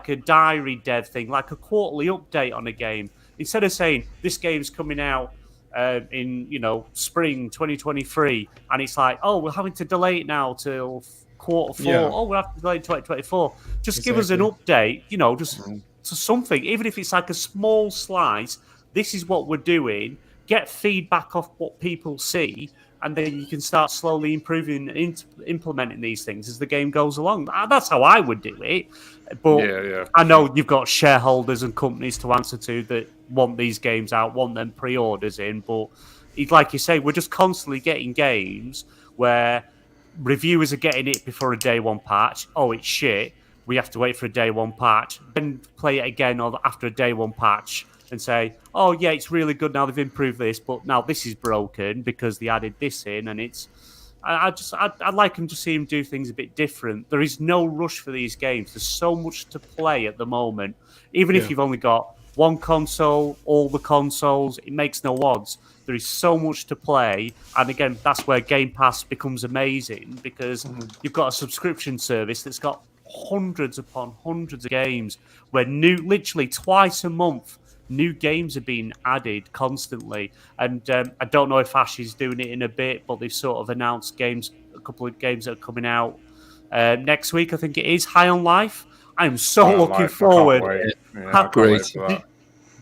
a diary dev thing, like a quarterly update on a game. Instead of saying this game's coming out in spring 2023, and it's like, oh, we're having to delay it now till quarter 4. Yeah. Oh, we'll have to delay it 2024. Just give us an update, just to something, even if it's like a small slice. This is what we're doing. Get feedback off what people see, and then you can start slowly improving and implementing these things as the game goes along. That's how I would do it. But I know you've got shareholders and companies to answer to that want these games out, want them pre-orders in. But like you say, we're just constantly getting games where reviewers are getting it before a day one patch. Oh, it's shit. We have to wait for a day one patch. Then play it again after a day one patch and say, oh, yeah, it's really good now. They've improved this, but now this is broken because they added this in. And it's... I'd like them to see him do things a bit different. There is no rush for these games. There's so much to play at the moment. Even if you've only got one console, all the consoles, it makes no odds. There is so much to play. And again, that's where Game Pass becomes amazing, because you've got a subscription service that's got hundreds upon hundreds of games where literally twice a month, new games are being added constantly. And I don't know if Ash is doing it in a bit, but they've sort of announced a couple of games that are coming out next week, I think it is. High on Life. I'm so looking forward. Great.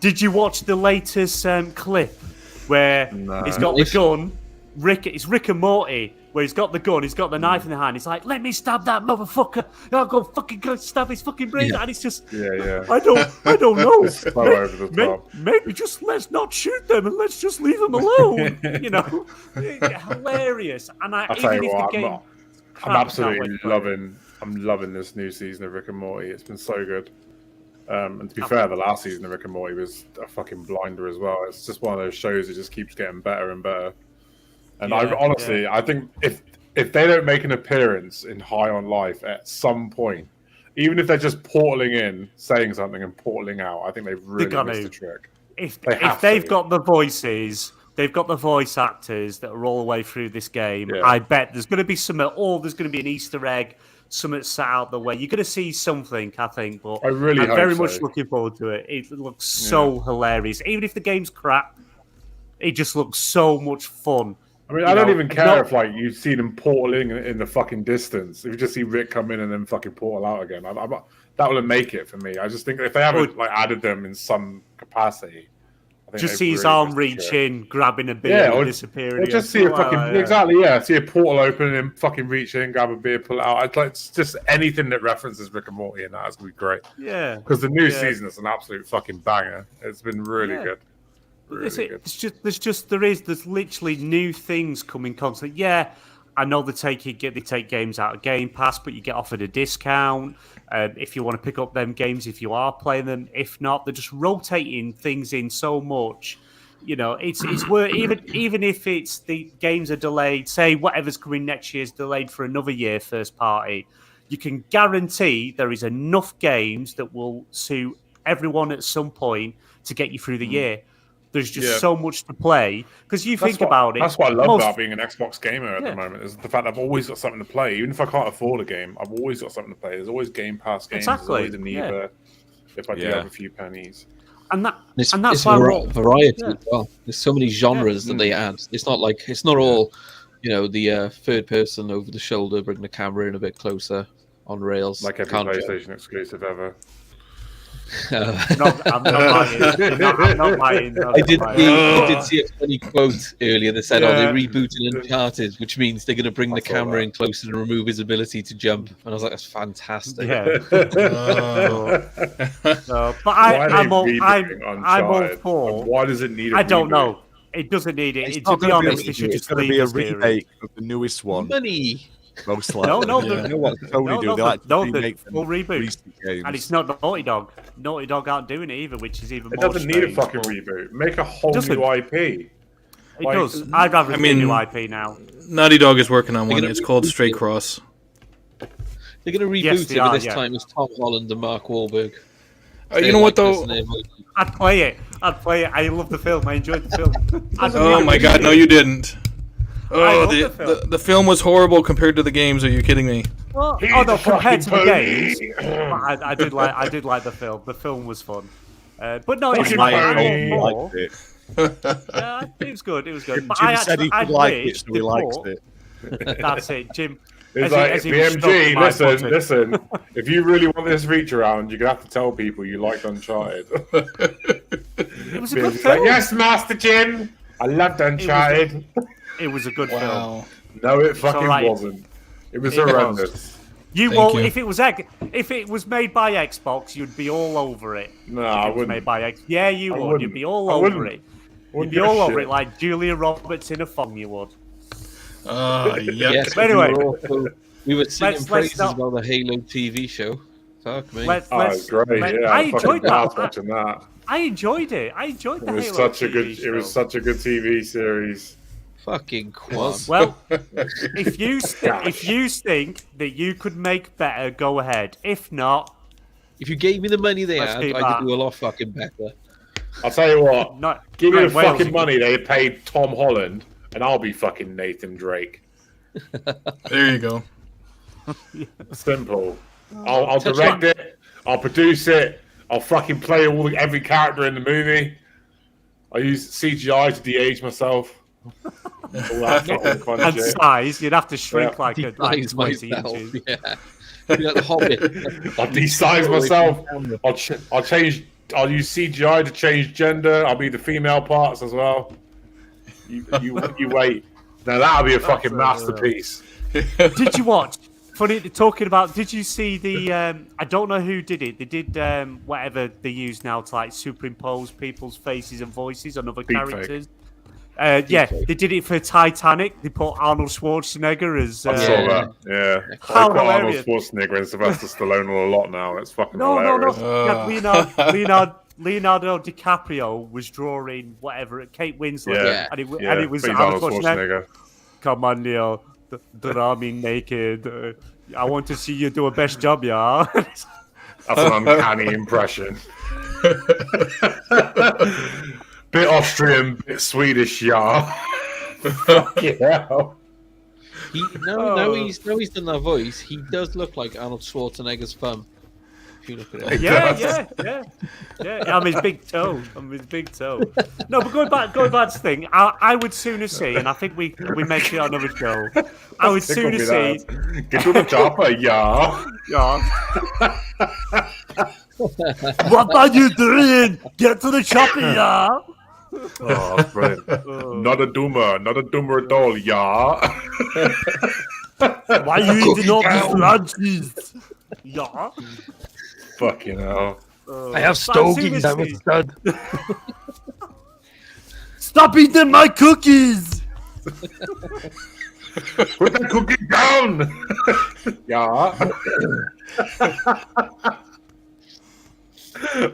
Did you watch the latest clip where he's got the gun? It's Rick and Morty, where he's got the gun, he's got the knife in the hand. He's like, "Let me stab that motherfucker! I'll go stab his fucking brain." And it's just, I don't know. Maybe just let's not shoot them and let's just leave them alone. Hilarious. And I'll tell you what, I'm absolutely loving this new season of Rick and Morty. It's been so good. And to be fair, the last season of Rick and Morty was a fucking blinder as well. It's just one of those shows that just keeps getting better and better. And I think if they don't make an appearance in High on Life at some point, even if they're just portaling in, saying something and portaling out, I think they've really missed the trick. If they've got the voices, they've got the voice actors that are all the way through this game. Yeah. I bet there's going to be there's going to be an Easter egg, something set out the way. You're going to see something, I think. But I'm very much looking forward to it. It looks so hilarious. Even if the game's crap, it just looks so much fun. I mean, I don't even care if you see them portaling in the fucking distance. If you just see Rick come in and then fucking portal out again, that will make it for me. I just think if they haven't added them in some capacity, I think just see his arm reach in, grabbing a beer, and disappearing. Or just see a fucking see a portal open and then fucking reach in, grab a beer, pull it out. It's just anything that references Rick and Morty, and that's gonna be great. Yeah, because the new season is an absolute fucking banger. It's been really good. There's literally new things coming constantly. Yeah, I know they take games out of Game Pass, but you get offered a discount if you want to pick up them games if you are playing them. If not, they're just rotating things in so much. It's worth even if it's the games are delayed. Say whatever's coming next year is delayed for another year, first party. You can guarantee there is enough games that will suit everyone at some point to get you through the year. There's just so much to play because about it. That's what I love about being an Xbox gamer at the moment is the fact that I've always got something to play. Even if I can't afford a game, I've always got something to play. There's always Game Pass games. Exactly. There's always ENEBA if I do have a few pennies. And that's variety as well. There's so many genres that they add. It's not all, the third person over the shoulder, bring the camera in a bit closer on rails. Like every PlayStation exclusive ever. I'm not buying. I did see a funny quote earlier that said, they're rebooting Uncharted, which means they're going to bring the camera in closer to remove his ability to jump. And I was like, that's fantastic. Yeah. But I'm all for. Why does it need a I don't reboot? know. It doesn't need it. It's To not be gonna honest, it should it's just going to leave be a the series. remake of the newest one. Money. Most likely. No, You know what Sony do? They like to the remake full reboot. recent games. And it's not Naughty Dog. Naughty Dog aren't doing it either, which is even It more doesn't need a strange, fucking but reboot. Make a whole doesn't. new IP. It Like- does. I'd rather see a new IP now. Naughty Dog is working on They're one. gonna It's called reboot Stray it. Cross. They're going to reboot Yes, it, they but are, this yeah. time it's Tom Holland and Mark Wahlberg. You know what though? I'd play it. I love the film. I enjoyed the film. Oh my god, no, you didn't. Oh, love the film. the film was horrible compared to the games. Are you kidding me? Well, He's no, a compared to the fucking games, I did like the film. The film was fun. But no, it's Fucking like funny. I'm all liked for. it. It was good. It was good. Jim But I said he actually, could like it, so he likes it. That's it, Jim. It's As like, he was BMG, stroking my listen. If you really want this feature around, you're going to have to tell people you liked Uncharted. It was a good BMG's film. like, yes, Master Jim. I loved Uncharted. It was a good film. Wow. No, it fucking alright. wasn't. It was It was. horrendous. You Thank won't. you. If it was made by Xbox, you'd be all over it. No, If I it was wouldn't. made by X. Yeah, you I would. wouldn't. You'd be all I over wouldn't. it. You'd Wouldn't be give a all over shit. it like Julia Roberts in a thong. You would. Yes, But anyway. we were singing Let's praises not- about the Halo TV show. Fuck me. Let's. Oh, it's great. Yeah, I I fucking enjoyed laughed that. watching that. I enjoyed it. I enjoyed It the was Halo such a TV good. show. It was such a good TV series. Fucking Quan. Well, if you think that you could make better, go ahead. If not, If you gave me the money they Let's had, keep I that. could do a lot fucking better. I'll tell you what. not. Give me the Wales fucking is- money they paid Tom Holland, and I'll be fucking Nathan Drake. There you go. Simple. I'll direct it. I'll produce it. I'll fucking play every character in the movie. I use CGI to de-age myself. All that fucking fun And shit. size, you'd have to shrink Yeah. like Desize 20 myself. inches. Yeah. Be like the Hobbit. I'll de-size myself. I'll change. I'll use CGI to change gender. I'll be the female parts as well. You wait. Now that'll be a fucking masterpiece. Did you watch? Funny talking about. Did you see the? I don't know who did it. They did whatever they use now to like superimpose people's faces and voices on other Deepfake. characters. Yeah, they did it for Titanic. They put Arnold Schwarzenegger as. I saw that. Yeah. How I put Arnold hilarious. Schwarzenegger and Sylvester Stallone on a lot now. It's fucking No. hilarious. Leonardo DiCaprio was drawing whatever Kate Winslet, Yeah. and it Yeah, was please, Arnold Arnold Schwarzenegger. Schwarzenegger. Come on, Leo. Draw me naked. I want to see you do a best job, yeah. That's an uncanny impression. Bit Austrian, bit Swedish, yeah. Fuck yeah. Now he's done that voice. He does look like Arnold Schwarzenegger's thumb. If you look at it. Yeah. I'm his big toe. No, but going back to the thing, I would sooner see, and I think we make it another show. I would sooner see. Get to the chopper, yeah. Yeah. What are you doing? Get to the chopper, yeah. Oh, that's brilliant. Not a doomer at all, yeah. Why are you eating all these lunches? Yeah. Fucking hell. I have stogies, I'm a stud. Stop eating my cookies! Put that cookie down! Yeah.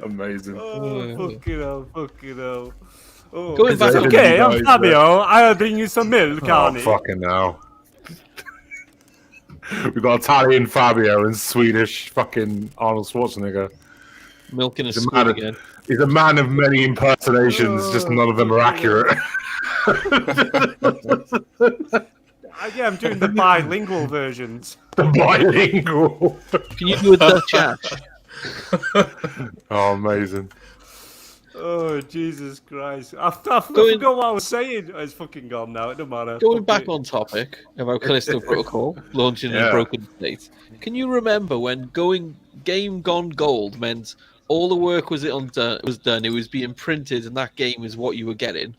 Amazing. Fucking hell. Oh. Going back on Okay, you I'm guys, Fabio. I'll bring you some milk, Oh, Carney. fucking hell. We've got Italian Fabio and Swedish fucking Arnold Schwarzenegger. milking a He's a spoon man of- again. He's a man of many impersonations, just none of them are accurate. Yeah, I'm doing the bilingual versions. The bilingual. Can you do a Dutch ash? Oh, amazing. Oh, Jesus Christ. I forgot what I was saying. It's fucking gone now. It doesn't matter. Going back on topic about Callisto Protocol launching in a Yeah. broken state. Can you remember when game gone gold meant all the work was done. It was being printed, and that game is what you were getting.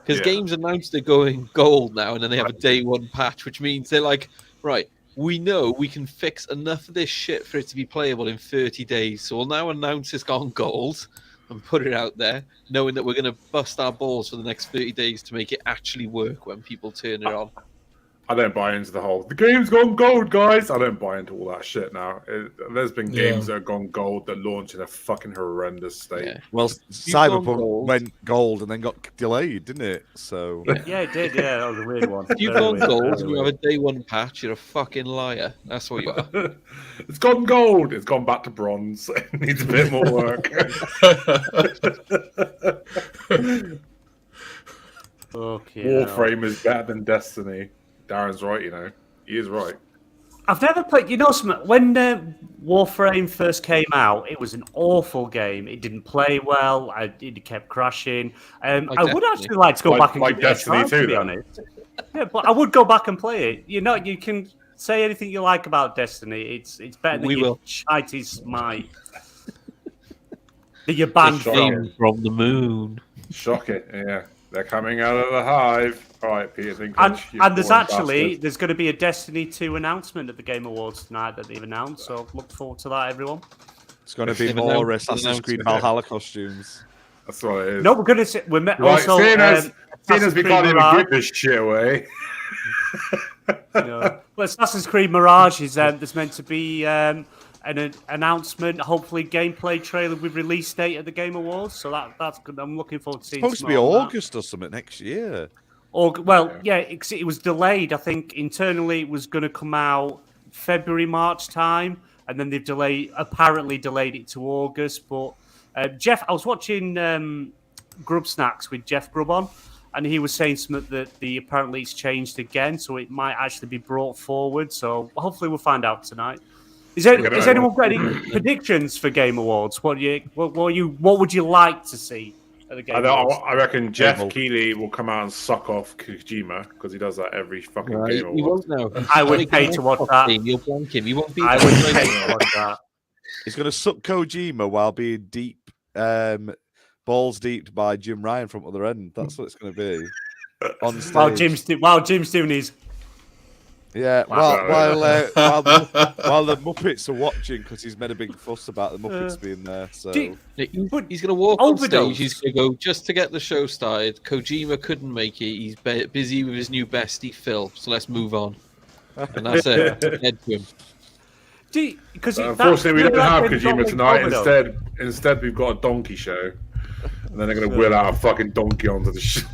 Because games announced they're going gold now, and then they have a day one patch, which means they're like, right, we know we can fix enough of this shit for it to be playable in 30 days. So we'll now announce it's gone gold and put it out there, knowing that we're going to bust our balls for the next 30 days to make it actually work when people turn it on. I don't buy into the game's gone gold, guys. I don't buy into all that shit now. There's been games that have gone gold that launch in a fucking horrendous state. Yeah. Well, Cyberpunk went gold and then got delayed, didn't it? So yeah, it did. Yeah, that was a weird one. If you've gone gold and you have a day one patch, you're a fucking liar. That's what you are. It's gone gold. It's gone back to bronze. It needs a bit more work. Warframe is better than Destiny. Darren's right, He is right. I've never played... when Warframe first came out, it was an awful game. It didn't play well. It kept crashing. I would actually like to go back and give Destiny it a try, to be honest. Yeah, but I would go back and play it. You can say anything you like about Destiny. It's better than your shitey smite. That you're banned from the moon. Shocking, yeah. They're coming out of the hive. All right, Peter. And there's going to be a Destiny 2 announcement at the Game Awards tonight that they've announced. So look forward to that, everyone. It's going to be more Assassin's Creed Valhalla costumes. That's what it is. No, we're going to see. Also, seeing as we can't even give this shit away. Well, Assassin's Creed Mirage is there's meant to be an announcement, hopefully gameplay trailer with release date at the Game Awards. So that's good. I'm looking forward to seeing. It's supposed to be August or something next year. It was delayed. I think internally it was going to come out February, March time, and then they've apparently delayed it to August. But Jeff, I was watching Grub Snacks with Jeff Grubb on, and he was saying something that apparently it's changed again, so it might actually be brought forward. So hopefully we'll find out tonight. Has anyone got any predictions for Game Awards? What would you like to see at the Game Awards? I reckon Jeff Keighley will come out and suck off Kojima because he does that every fucking Game Awards. He won't know. I would pay to watch that. You'll blank him. He won't be. I would pay to watch that. He's going to suck Kojima while being balls deep by Jim Ryan from other end. That's what it's going to be. On stage. While Jim's doing his. Yeah, while the Muppets are watching because he's made a big fuss about the Muppets being there. So he's going to walk on stage. He's going to go just to get the show started. Kojima couldn't make it. He's busy with his new bestie Phil. So let's move on. And that's it. Head to him. Unfortunately, we don't have Kojima tonight. Instead, we've got a donkey show. And then they're going to wheel out a fucking donkey onto the stage.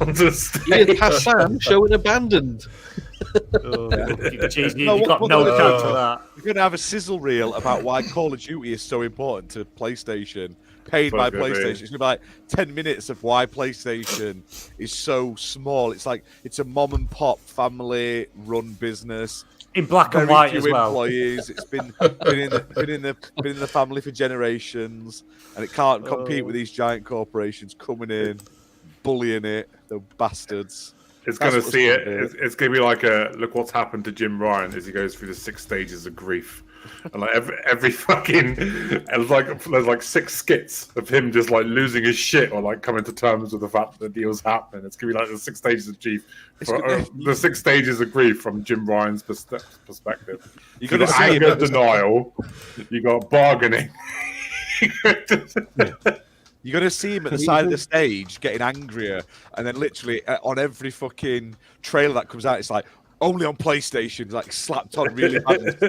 It's Hassan showing abandoned. You've got no chance of that. You're going to have a sizzle reel about why Call of Duty is so important to PlayStation, paid by PlayStation. It's going to be like 10 minutes of why PlayStation is so small. It's like it's a mom and pop family run business. In black and white as well. Employees. It's been in the family for generations, and it can't compete with these giant corporations coming in, bullying it. The bastards. It's going to see it. It's going to be like look what's happened to Jim Ryan as he goes through the 6 stages of grief, and like every fucking there's like 6 skits of him just like losing his shit or like coming to terms with the fact that the deal's happening. It's going to be like the 6 stages of grief, the 6 stages of grief from Jim Ryan's perspective. You got anger, denial. You got bargaining. You're going to see him at the side of the stage getting angrier, and then literally on every fucking trailer that comes out, it's like, only on PlayStation, like slapped on really bad.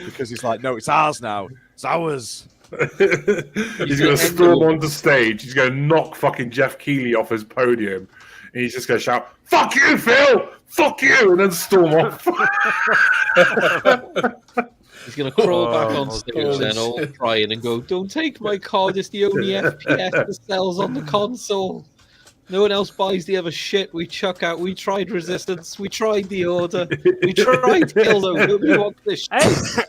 Because he's like, no, it's ours now. It's ours. He's going to storm onto stage. He's going to knock fucking Jeff Keighley off his podium. And he's just going to shout, "Fuck you, Phil! Fuck you!" And then storm off. He's going to crawl back on stage then, all crying, and go, "Don't take my card, it's the only FPS that sells on the console. No one else buys the other shit we chuck out. We tried Resistance, we tried The Order, we tried Killzone, nobody wants this shit."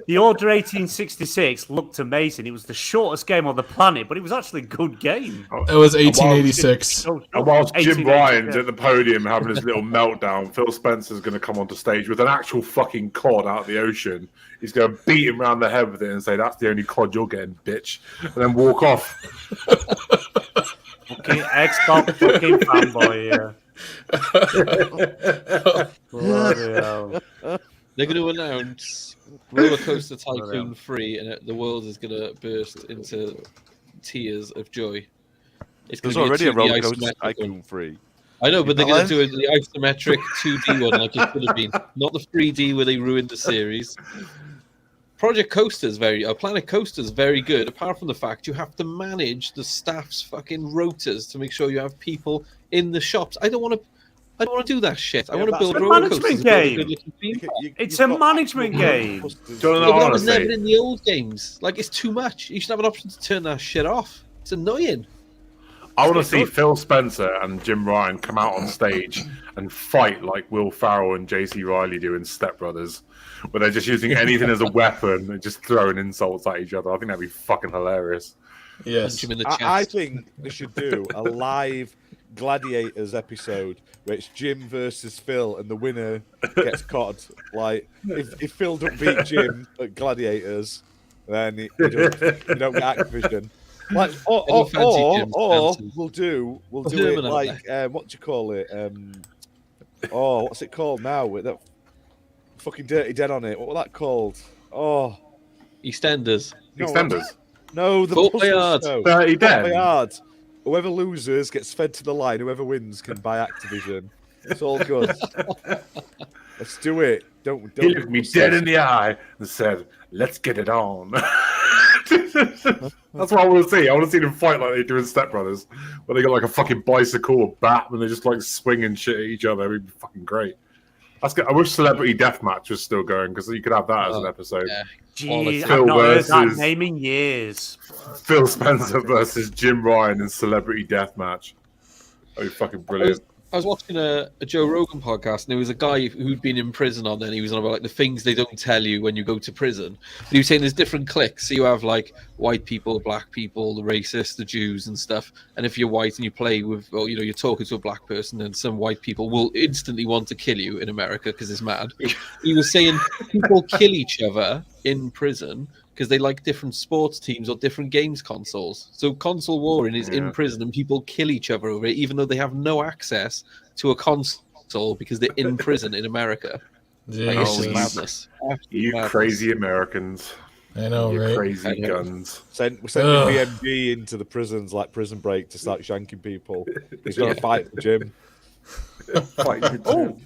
The Order 1866 looked amazing. It was the shortest game on the planet, but it was actually a good game. It was 1886. And whilst Jim Ryan's at the podium having his little meltdown, Phil Spencer's going to come onto stage with an actual fucking cod out of the ocean. He's going to beat him around the head with it and say, "That's the only cod you're getting, bitch," and then walk off. Fucking Xbox fucking fanboy, They're going to announce Roller Coaster Tycoon 3, and the world is going to burst into tears of joy. There's already a Roller Coaster Tycoon 3. I know, but they're going to do the isometric 2D one like it could have been, not the 3D where they ruined the series. Planet Coaster's very good, apart from the fact you have to manage the staff's fucking rotas to make sure you have people in the shops. I don't want to do that shit. I want to build roller coasters. It's a management game. That was never in the old games. Like, it's too much. You should have an option to turn that shit off. It's annoying. I want to see Phil Spencer and Jim Ryan come out on stage and fight like Will Ferrell and JC Riley do in Step Brothers, where they're just using anything as a weapon and just throwing insults at each other. I think that'd be fucking hilarious. Yes. I think they should do a live Gladiators episode where it's Jim versus Phil and the winner gets COD. Like, if Phil don't beat Jim at Gladiators, then you don't get Activision. Like, or we'll do it like what do you call it? What's it called now with that fucking Dirty Dead on it? What was that called? EastEnders. EastEnders. No, the Dirty Dead. Whoever loses gets fed to the line. Whoever wins can buy Activision. It's all good. Let's do it. Don't He looked me dead in the eye and said, "Let's get it on." That's what I want to see. I want to see them fight like they do in Step Brothers, where they got like a fucking bicycle or bat and they just like swinging shit at each other. It'd be fucking great. That's good. I wish Celebrity Deathmatch was still going because you could have that as an episode. Yeah. Gee, I've not heard that name in years. Phil Spencer versus Jim Ryan in Celebrity Deathmatch. That'd be fucking brilliant. I was watching a Joe Rogan podcast, and there was a guy who'd been in prison on there, and he was on about like the things they don't tell you when you go to prison. And he was saying there's different cliques. So you have like white people, black people, the racists, the Jews, and stuff. And if you're white and you play with, or you're talking to a black person, and some white people will instantly want to kill you in America because it's mad. He was saying people kill each other in prison because they like different sports teams or different games consoles. So console warring is in prison and people kill each other over it, even though they have no access to a console because they're in prison in America. Like, it's just madness. You crazy Americans. I know, you right? Crazy guns. We're sending BmG into the prisons like Prison Break to start shanking people. He's going to fight the gym. Fight the gym.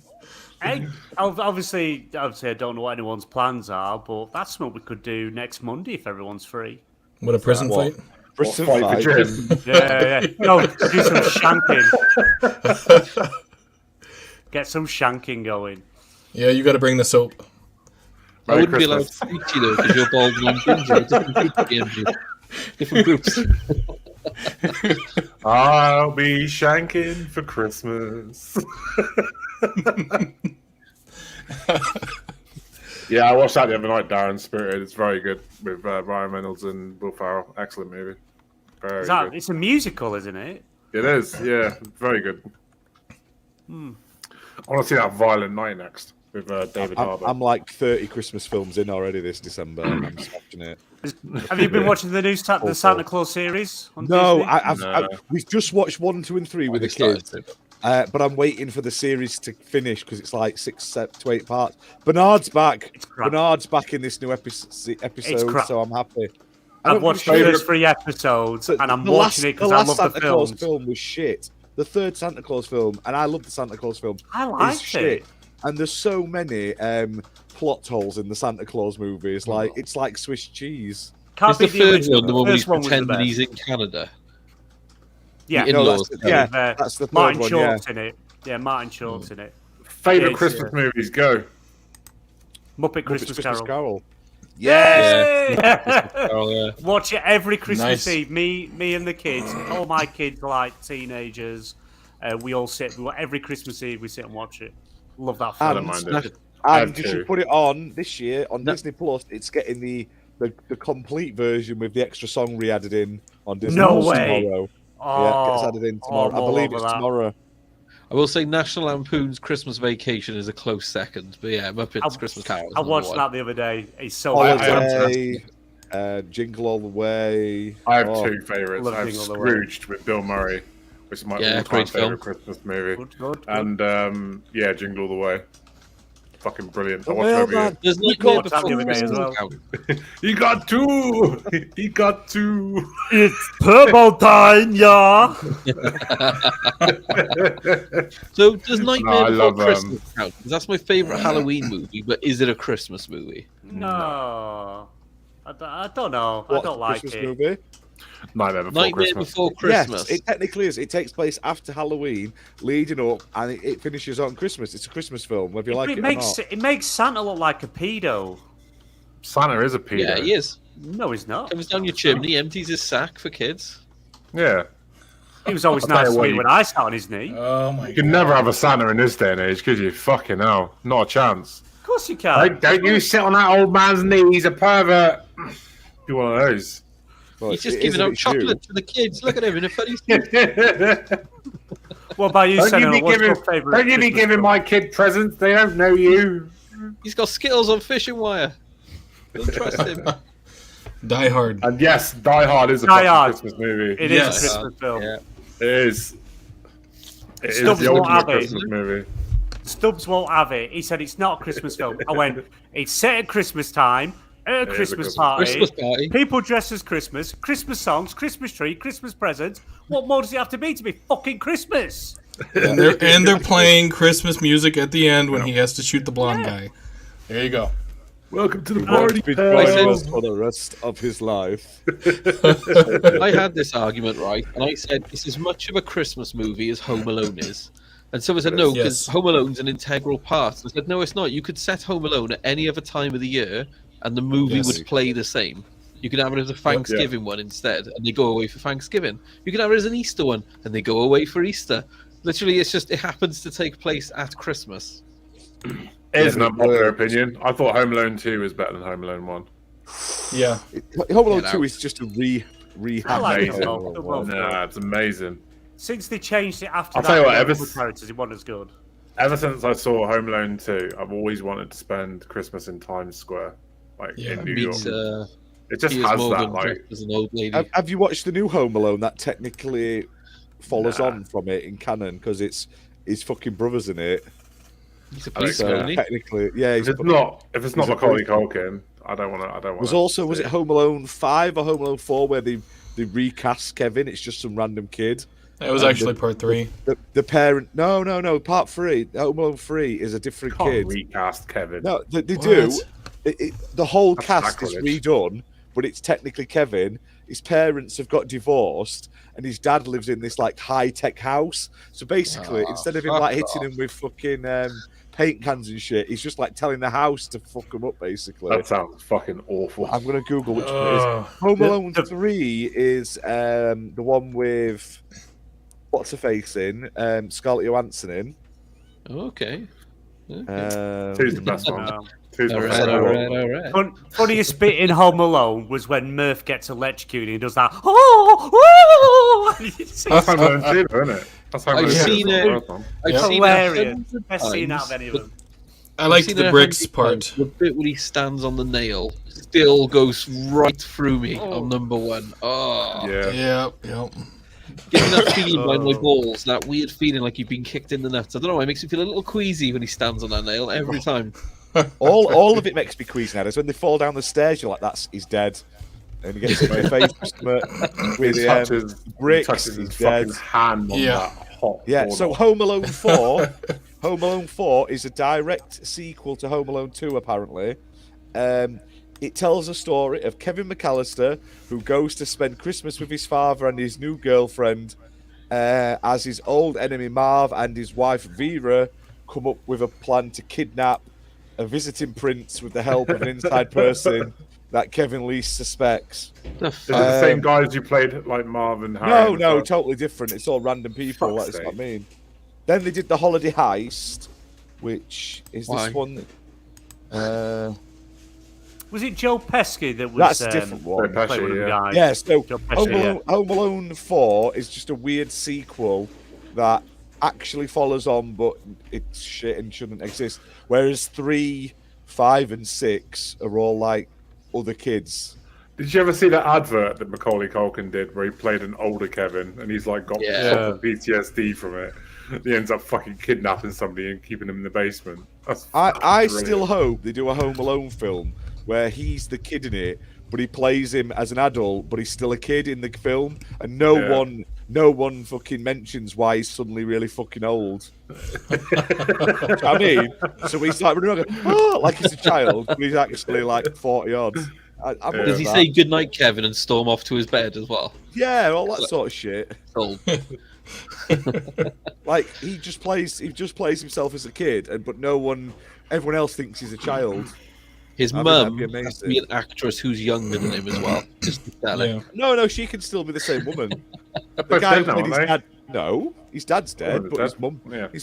Hey, obviously, I don't know what anyone's plans are, but that's something we could do next Monday if everyone's free. What, a prison fight? Prison fight. Yeah. No, do some shanking. Get some shanking going. Yeah, you got to bring the soap. I wouldn't be allowed to speak to you though because you're bald and I'm ginger. Different groups. I'll be shanking for Christmas. Yeah, I watched that the other night, Darren Spirited. It's very good with Ryan Reynolds and Will Ferrell. Excellent movie. Very good. It's a musical, isn't it? It is, yeah. Very good. I want to see that Violent Night next with David Harbour. I'm like 30 Christmas films in already this December. I'm just watching it. Have you been watching the new the Santa Claus series? No, we've just watched 1, 2, and 3 with the kids. But I'm waiting for the series to finish because it's like 6 to 8 parts. Bernard's back. Bernard's back in this new episode, so I'm happy. I've watched the first 3 episodes, and I'm watching it because I love Santa the films. Claus film was shit. The third Santa Claus film, and I love the Santa Claus film. I liked shit. And there's so many plot holes in the Santa Claus movies. Like it's like Swiss cheese. It's the third one, the one where he's pretending he's in Canada. Yeah, that's the third Martin one, Short's in it. Yeah, Martin Short's in it. Favourite Christmas movies, go. Muppet Christmas Carol. Yeah. Watch it every Christmas Eve. Me and the kids. All my kids are like teenagers. We all sit. Every Christmas Eve we sit and watch it. Love that film. And you should put it on this year on Disney Plus. It's getting the complete version with the extra song re-added in on Disney Plus tomorrow. Yeah, it gets added in tomorrow. I believe it's tomorrow. I will say National Lampoon's Christmas Vacation is a close second, but yeah, Muppets Christmas Carol. I watched that the other day. It's so Holiday, Jingle All the Way. I have two favourites. I have Scrooged with Bill Murray, which is my all-time favourite Christmas movie. Good. And Jingle All the Way. Fucking brilliant. I watch every year. There's that the other day as well. He got two. He got two. It's turbo time, yeah. So does Nightmare Before Christmas count? Because that's my favourite Halloween movie, but is it a Christmas movie? No. I don't know. I don't like Christmas it. Movie? Nightmare Before Christmas. Yes, it technically is. It takes place after Halloween, leading up, and it finishes on Christmas. It's a Christmas film, whether you like it or not. It makes Santa look like a pedo. Santa is a pedo. Yeah, he is. No, he's not. Comes down your chimney, empties his sack for kids. Yeah. He was always nice to me when I sat on his knee. Oh my God. You can never have a Santa in this day and age, could you? Fucking hell. Not a chance. Of course you can. Don't you sit on that old man's knee. He's a pervert. Be one of those. Well, he's just giving out chocolate to the kids. Look at him in a funny state. What about you, Senator? What's your favourite? Don't you be giving my kid presents. They don't know you. He's got Skittles on fishing wire. Don't trust him. Die Hard. And yes, Die Hard is a Christmas movie. It is a Christmas film. Yeah. It is. It Stubbs is the won't ultimate have Christmas movie. Stubbs won't have it. He said it's not a Christmas film. I went, it's set at Christmas time. At a Christmas party. People dress as Christmas songs, Christmas tree, Christmas presents. What more does it have to be fucking Christmas? And they're playing Christmas music at the end when he has to shoot the blonde guy. There you go. Welcome to the party. For the rest of his life. I had this argument, right? And I said, it's as much of a Christmas movie as Home Alone is. And so I said, no, because Home Alone's an integral part. I said, no, it's not. You could set Home Alone at any other time of the year and the movie would play the same. You can have it as a Thanksgiving one instead, and they go away for Thanksgiving. You can have it as an Easter one, and they go away for Easter. Literally, it happens to take place at Christmas. It is an unpopular opinion. I thought Home Alone 2 was better than Home Alone 1. Yeah. Home Alone 2 is just a rehab. Nah, it's amazing. Since they changed it after I'll tell you what, it wasn't as good. Ever since I saw Home Alone 2, I've always wanted to spend Christmas in Times Square, in New York. It just has that, as an old lady. Have you watched the new Home Alone that technically follows on from it in canon because it's his fucking brother's in it? He's a police guy, technically, yeah. If it's not Macaulay Culkin, I don't want to. Was it Home Alone 5 or Home Alone 4 where they recast Kevin? It's just some random kid. It was actually part 3. The parent. No. Part 3. Home Alone 3 is a different kid. Recast Kevin. No, they do. The whole cast is redone, but it's technically Kevin. His parents have got divorced, and his dad lives in this high-tech house. So basically, instead of him hitting him with fucking paint cans and shit, he's just telling the house to fuck him up. Basically, that sounds fucking awful. I'm gonna Google which one it is. Home Alone 3 is the one with what's her face in Scarlett Johansson in. Okay. Who's the best one? All right. Funniest bit in Home Alone was when Murph gets electrocuted and he does that. That's Home Alone 2, isn't it? That's Home Alone 2. I've seen it. Hilarious. Best scene out of any of them. I like the bricks part. The bit when he stands on the nail still goes right through me on number 1. Oh. Yeah. Getting that feeling by my balls, that weird feeling like you've been kicked in the nuts. I don't know why, it makes me feel a little queasy when he stands on that nail every time. all of it makes me queasy now. When they fall down the stairs, you're like, he's dead. And he gets hit in the face with bricks, he's dead. Hand on that hot so Home Alone 4 Home Alone 4 is a direct sequel to Home Alone 2, apparently. It tells a story of Kevin McAllister, who goes to spend Christmas with his father and his new girlfriend, as his old enemy Marv and his wife Vera come up with a plan to kidnap a visiting prince with the help of an inside person that Kevin least suspects. Is it the same guys who played Marv and Harry? No, totally different. It's all random people. That's what I mean. Then they did the Holiday Heist, which is this one. Was it Joe Pesci that was? That's a different one. Played one of the guys? Yeah, so Pesci, Home Alone 4 is just a weird sequel that actually follows on, but it's shit and shouldn't exist. Whereas 3, 5, and 6 are all like other kids. Did you ever see that advert that Macaulay Culkin did where he played an older Kevin and he's like got fucking PTSD from it? He ends up fucking kidnapping somebody and keeping him in the basement. I still hope they do a Home Alone film where he's the kid in it, but he plays him as an adult, but he's still a kid in the film, and no one fucking mentions why he's suddenly really fucking old. I mean, so he's like running around, like he's a child, but he's actually like 40 odd. Does he say goodnight, Kevin, and storm off to his bed as well? Yeah, all that sort of shit. Cool. Like he just plays himself as a kid, but everyone else thinks he's a child. His mum has to be an actress who's younger than him as well. Just to tell him. No, she can still be the same woman. The guy who played his dad. No, his dad's dead, but his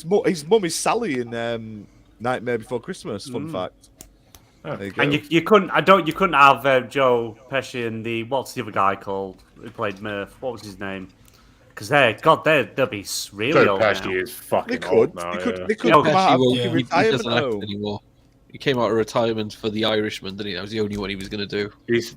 mum is Sally in Nightmare Before Christmas. Fun fact. Oh. And you couldn't have Joe Pesci and what's the other guy called who played Murph? What was his name? Because they'll be really old now. Joe Pesci is fucking old now. They could come out of retirement home anymore. He came out of retirement for The Irishman, didn't he? That was the only one he was going to do.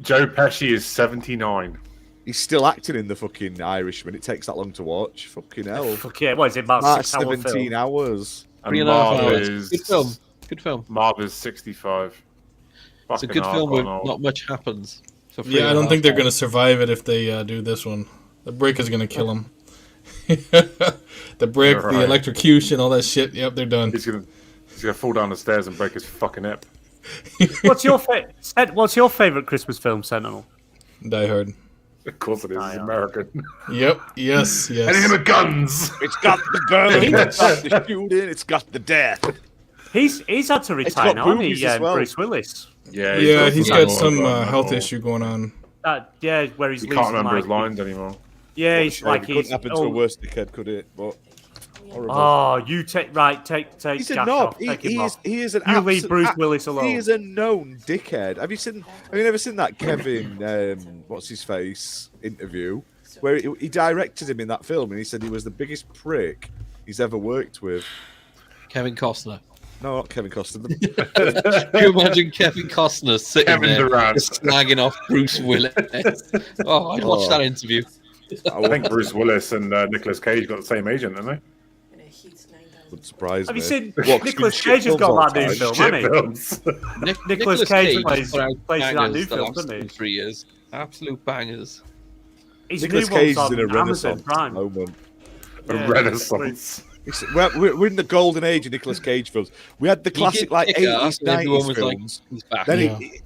Joe Pesci is 79. He's still acting in the fucking Irishman. It takes that long to watch. Fucking hell. Fuck yeah, what is it, about 17 hours. 3.5 hours. Good film. Good film. Marv is 65. It's a good film where not much happens. Yeah, I don't think they're going to survive it if they do this one. The brick is going to kill them. The brick, the electrocution, all that shit. Yep, they're done. He's gonna fall down the stairs and break his fucking hip. What's your favorite Christmas film, Sentinel? Die Hard. Of course it is. It's American. Yep. Yes. Anything with guns. It's got the gun. It's got the shooting. It's got the death. He's had to retire now, hasn't he? Bruce Willis. Yeah. He's got some health issue going on. Where he's. He can't remember his lines anymore. Yeah, he's like it couldn't happen to a worse dickhead, could it? But you take He's a Jack knob. off. He is an you leave Bruce Willis alone. He is a known dickhead. Have you never seen that Kevin what's his face interview where he directed him in that film and he said he was the biggest prick he's ever worked with? Kevin Costner. No, not Kevin Costner. Can you imagine Kevin Costner sitting there slagging off Bruce Willis? Oh, I'd watch that interview. I think Bruce Willis and Nicolas Cage got the same agent, haven't they? Would surprise Have me. you seen Nicolas Cage has got that new film, hasn't he? Nicolas Cage plays in that new film, doesn't he? 3 years. Absolute bangers. Nicolas Cage is in a renaissance moment. A renaissance. We're in the golden age of Nicolas Cage films. We had the classic 80s, 90s films.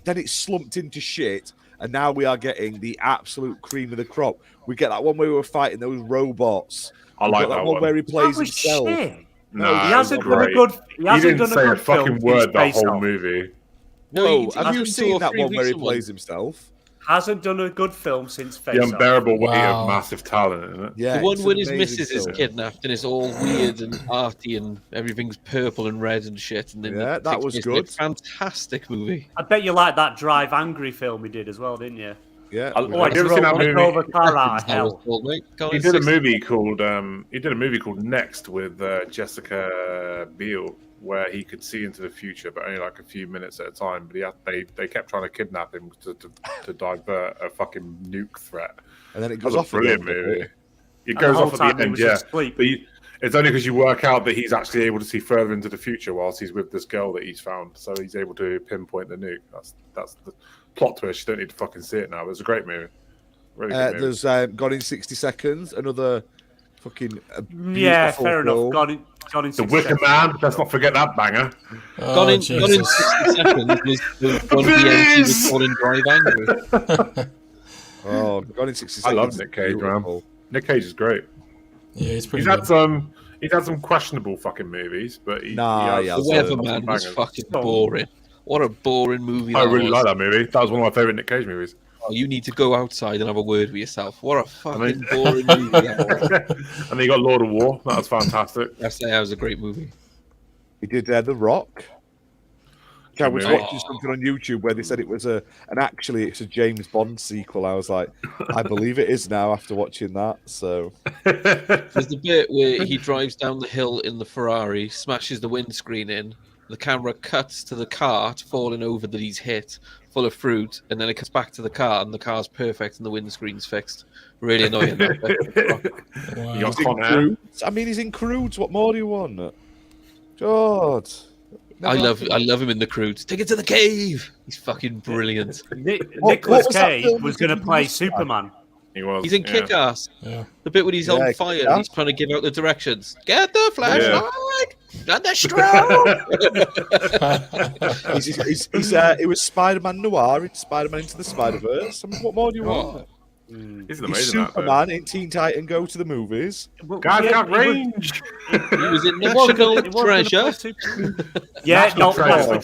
Then it slumped into shit. And now we are getting the absolute cream of the crop. We get that one where we were fighting those robots. I like that one where he plays himself. No, he hasn't done a good. He didn't say a fucking word the whole movie. No, have you seen that one where he plays himself? Hasn't done a good film since Face The unbearable weight of massive talent, isn't it? Yeah, the one where his missus is kidnapped and it's all weird and arty and everything's purple and red and shit. And then that was good. Fantastic movie. I bet you like that Drive Angry film he did as well, didn't you? Yeah. Have you ever seen that movie? He did a movie called Next with Jessica Biel, where he could see into the future, but only like a few minutes at a time. But they kept trying to kidnap him to divert a fucking nuke threat. And then it goes off. Brilliant movie. It goes off at the end, yeah. But it's only because you work out that he's actually able to see further into the future whilst he's with this girl that he's found. So he's able to pinpoint the nuke. That's the plot twist. You don't need to fucking see it now. But it's a great movie. Really good movie. There's Gone in 60 Seconds, another fucking fair enough. Gone in 60 The Wicker Man. Let's not forget that banger. Gone in 60 Seconds was the one BmG was called in Drive Angry. Oh, Gone in 60 Seconds. I love Nick Cage, man. Nick Cage is great. Yeah, he's pretty. He's had some questionable fucking movies, but The Weatherman was fucking boring. What a boring movie! I really like that movie. That was one of my favorite Nick Cage movies. Oh, you need to go outside and have a word with yourself. What a fucking boring movie that was. And then you got Lord of War. That was fantastic. That was a great movie. He did The Rock. I was watching something on YouTube where they said it was it's a James Bond sequel. I was like, I believe it is now after watching that. So there's the bit where he drives down the hill in the Ferrari, smashes the windscreen in. The camera cuts to the cart falling over that he's hit, full of fruit, and then it cuts back to the car, and the car's perfect, and the windscreen's fixed. Really annoying. Wow. he's in Croods. I mean, he's in Croods. What more do you want? God. I love him in the Croods. Take it to the cave. He's fucking brilliant. Nicolas Cage was going to play Superman. He was. He's in Kick-Ass. Yeah. The bit when he's on fire and he's trying to give out the directions. Get the flashlight and the strobe. It was Spider-Man Noir in Spider-Man Into the Spider-Verse. I mean, what more do you want? He's He's Superman in Teen Titan Go to the movies. Guys got range. He was in National Treasure. National Treasure.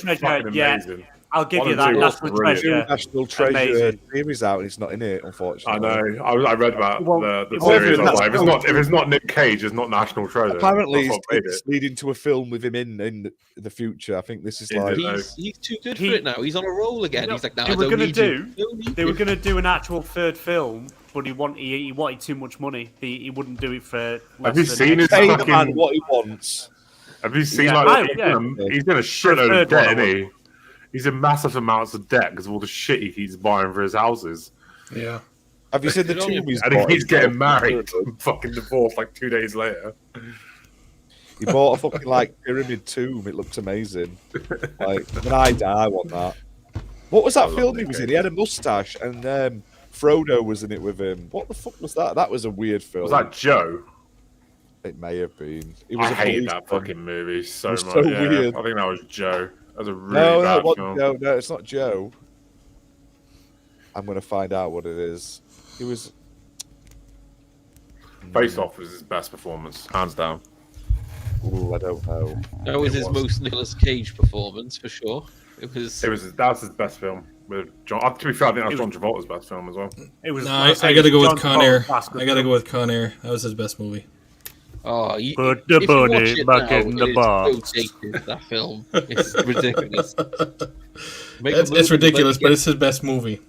Yeah. Amazing. I'll give you that. National Treasure. National Treasure series out, and he's not in it, unfortunately. I know. I read about the series. I was like, if it's not Nick Cage, it's not National Treasure. Apparently, it's leading to a film with him in the future. I think this is like he's too good for it now. He's on a roll again. He's like, they were going to do an actual third film, but he wanted too much money. He wouldn't do it for. Have you seen his fucking what he wants? Have you seen he's in a shitload of debt, isn't he? He's in massive amounts of debt because of all the shit he keeps buying for his houses. Yeah. Have you seen the tomb he's bought? And he's getting married and fucking divorced like 2 days later. He bought a fucking pyramid tomb. It looks amazing. Like when I die, I want that. What was that film he was in? He had a mustache and Frodo was in it with him. What the fuck was that? That was a weird film. Was that Joe? It may have been. I hate that fucking movie so much. So weird. I think that was Joe. That was a really bad film. No, it's not Joe. I'm going to find out what it is. It was... Face Off was his best performance, hands down. Ooh, I don't know. That was his most Nicolas Cage performance, for sure. That was his best film. With John. To be fair, I think that was John Travolta's best film as well. It was. No, I got to go with Con Air. I got to go with Con Air. That was his best movie. Oh, put the bunny back in the box. That film, it's ridiculous. It's ridiculous, but it's his best movie.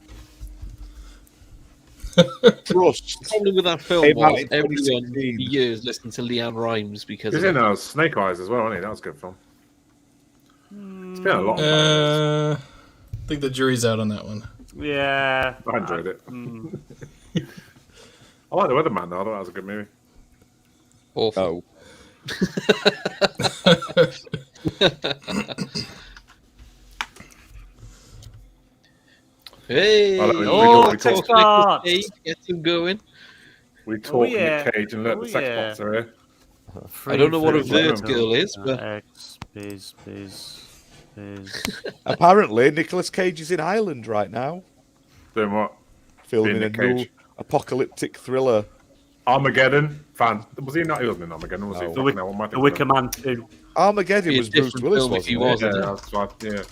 Trust. The problem with that film was everyone for years listened to Leanne Rimes because he's in Snake Eyes as well, wasn't he? That was a good film. It's been a lot. I think the jury's out on that one. Yeah, I enjoyed it. I like The Weatherman though. I thought that was a good movie. Awful. Hey! Get him going. We talk Nick Cage and let the sex bots are here. I don't know what a vert girl is, but biz. Apparently, Nicolas Cage is in Ireland right now. Doing what? Filming a new apocalyptic thriller. Armageddon fan. Was he not? He wasn't in Armageddon, was he? The Wicker Man 2. Armageddon was Bruce Willis, wasn't he? Yeah, that's right. Yeah.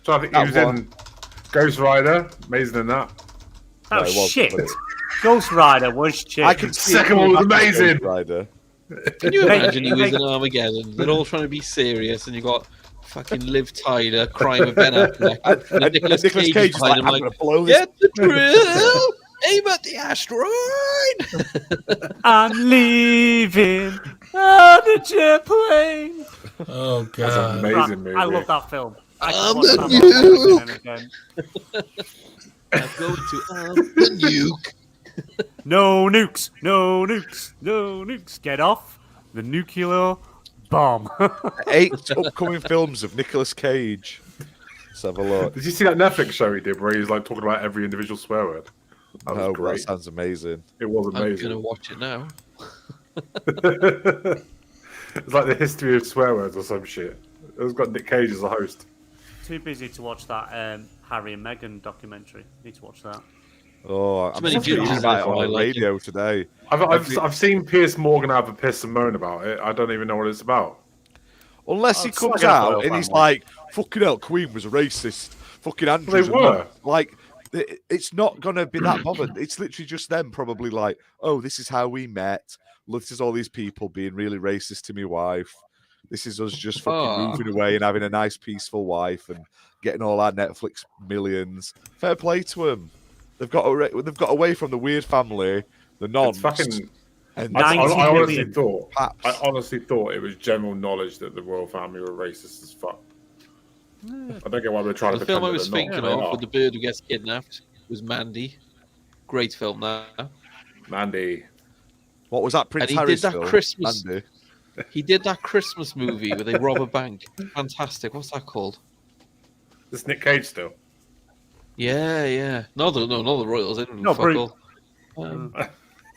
So I think he was in Ghost Rider. Amazing in that. Oh shit! Ghost Rider was shit. I can see second one was amazing. Rider. Can you imagine he was in Armageddon? They're all trying to be serious, and you got fucking Liv Tyler crying with Ben Affleck, and Nicolas Cage is like, I'm gonna blow this. Get the drill. Aim at the asteroid! I'm leaving on a jet plane. Oh, God. That's an amazing movie. I love that film. I'm the nuke! I'm going to the nuke. No nukes, no nukes, no nukes. Get off the nuclear bomb. 8 upcoming films of Nicolas Cage. Let's have a look. Did you see that Netflix show he did where he was like talking about every individual swear word? That sounds amazing. It was amazing. I'm going to watch it now. It's like the history of swear words or some shit. It's got Nick Cage as the host. Too busy to watch that Harry and Meghan documentary. Need to watch that. Oh, I'm thinking about it on the radio today. I've seen Piers Morgan have a piss and moan about it. I don't even know what it's about. Unless he comes out and he's like, fucking hell, Queen was a racist. Fucking Andrews. They were. Like, it's not going to be that bothered. It's literally just them probably like, oh, this is how we met. This is all these people being really racist to my wife. This is us just fucking moving away and having a nice, peaceful life and getting all our Netflix millions. Fair play to them. They've got away from the weird family, the nons. And I honestly thought it was general knowledge that the royal family were racist as fuck. I don't get why we're trying to. The film I was thinking of with the bird who gets kidnapped was Mandy. Great film, that. Mandy. What was that? Prince Harry's film? Christmas. Mandy. He did that Christmas movie where they rob a bank. Fantastic. What's that called? Is Nick Cage still? Yeah. No, not the Royals. They didn't fuck all.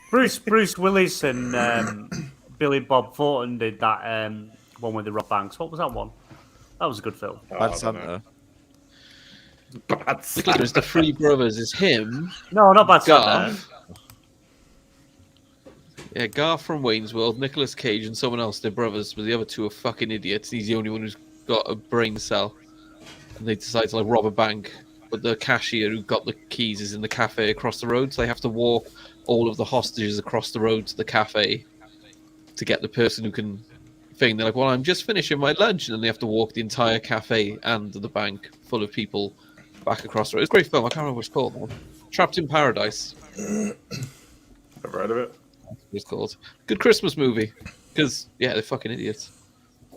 Bruce Willis and Billy Bob Thornton did that one with the rob banks. What was that one? That was a good film. Bad Santa. Bad Santa. It's the Three Brothers. It's him. No, not Bad Santa. Yeah, Garth from Wayne's World, Nicolas Cage, and someone else. They're brothers, but the other two are fucking idiots. He's the only one who's got a brain cell. And they decide to rob a bank, but the cashier who got the keys is in the cafe across the road, so they have to walk all of the hostages across the road to the cafe to get the person who can thing. They're like, well, I'm just finishing my lunch, and then they have to walk the entire cafe and the bank full of people back across the road. It's a great film. I can't remember what it's called. Trapped in Paradise. Never heard of it. That's what it's called. Good Christmas movie. Because, yeah, they're fucking idiots.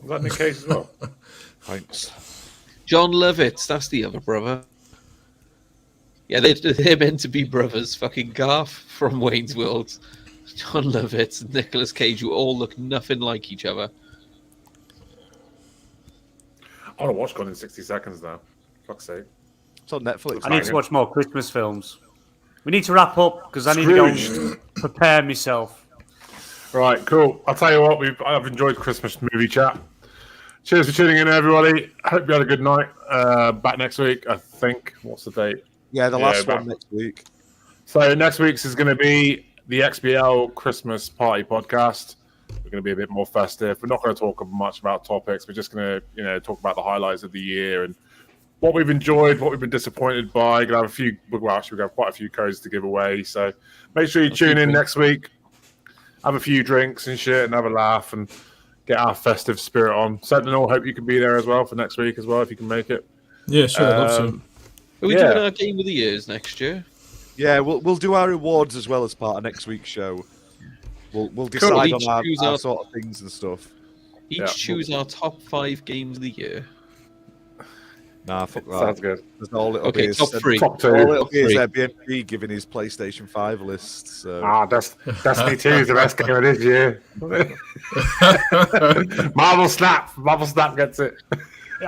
Was that Nick Cage as well? Thanks. John Lovitz, that's the other brother. Yeah, they're meant to be brothers. Fucking Garth from Wayne's World, John Lovitz, and Nicolas Cage, who all look nothing like each other. I want to watch Gone in 60 Seconds now. Fuck's sake. It's on Netflix. I need to watch more Christmas films. We need to wrap up because I need to go and prepare myself. Right, cool. I'll tell you what, I've enjoyed Christmas movie chat. Cheers for tuning in, everybody. I hope you had a good night. Back next week, I think. What's the date? Yeah, the last one next week. So next week's is going to be the XBL Christmas Party Podcast. We're going to be a bit more festive. We're not going to talk much about topics. We're just going to, talk about the highlights of the year and what we've enjoyed, what we've been disappointed by. We've got quite a few codes to give away. So make sure you tune in next week. Have a few drinks and shit and have a laugh and get our festive spirit on. Sentinel, hope you can be there as well for next week as well, if you can make it. Yeah, sure. I'd love to. Are we doing our Game of the Years next year? Yeah, we'll do our rewards as well as part of next week's show. We'll decide on our sort of things and stuff. Choose our top 5 games of the year. Nah, fuck that. Sounds good. That's all it'll be. Top 3. Top 2. All it'll be is BmG giving his PlayStation 5 list. So. Destiny 2 is the best game of this year. Marvel Snap gets it.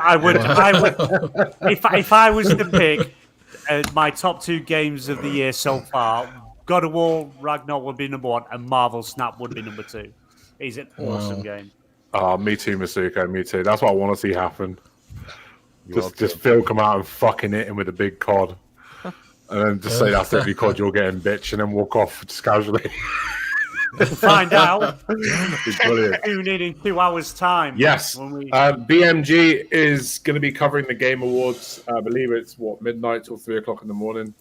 I would if I was to pick my top 2 games of the year so far, God of War Ragnarok would be number 1 and Marvel Snap would be number 2. It's an awesome game. Oh, me too, Masuko, me too. That's what I want to see happen. Just Phil come out and fucking hit him with a big COD. And then just say that's every COD you're getting, bitch, and then walk off just casually. Find out. Brilliant. In 2 hours' time. Yes. BMG is going to be covering the Game Awards. I believe it's midnight till 3 o'clock in the morning.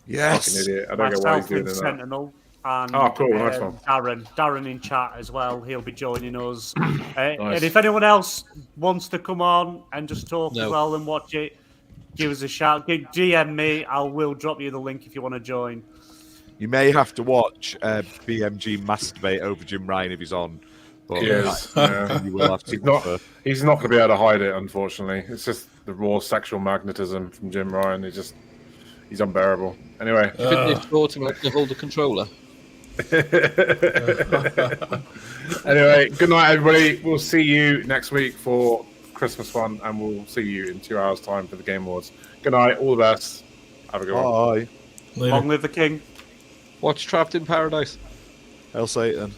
Yes. Fucking idiot. I don't get why he's doing that. Sentinel. And, cool. Nice one. Darren in chat as well. He'll be joining us. Nice. And if anyone else wants to come on and just talk as well and watch it, give us a shout. GM me. I will drop you the link if you want to join. You may have to watch BMG masturbate over Jim Ryan if he's on. But he is. You will have to. He's not going to be able to hide it, unfortunately. It's just the raw sexual magnetism from Jim Ryan. He's unbearable. Anyway. Couldn't have taught him how to hold a controller. Anyway, good night, everybody. We'll see you next week for Christmas fun, and we'll see you in 2 hours' time for the Game Awards. Good night. All the best. Have a good one. Bye. Long live the king. Watch Trapped in Paradise. Hail Satan.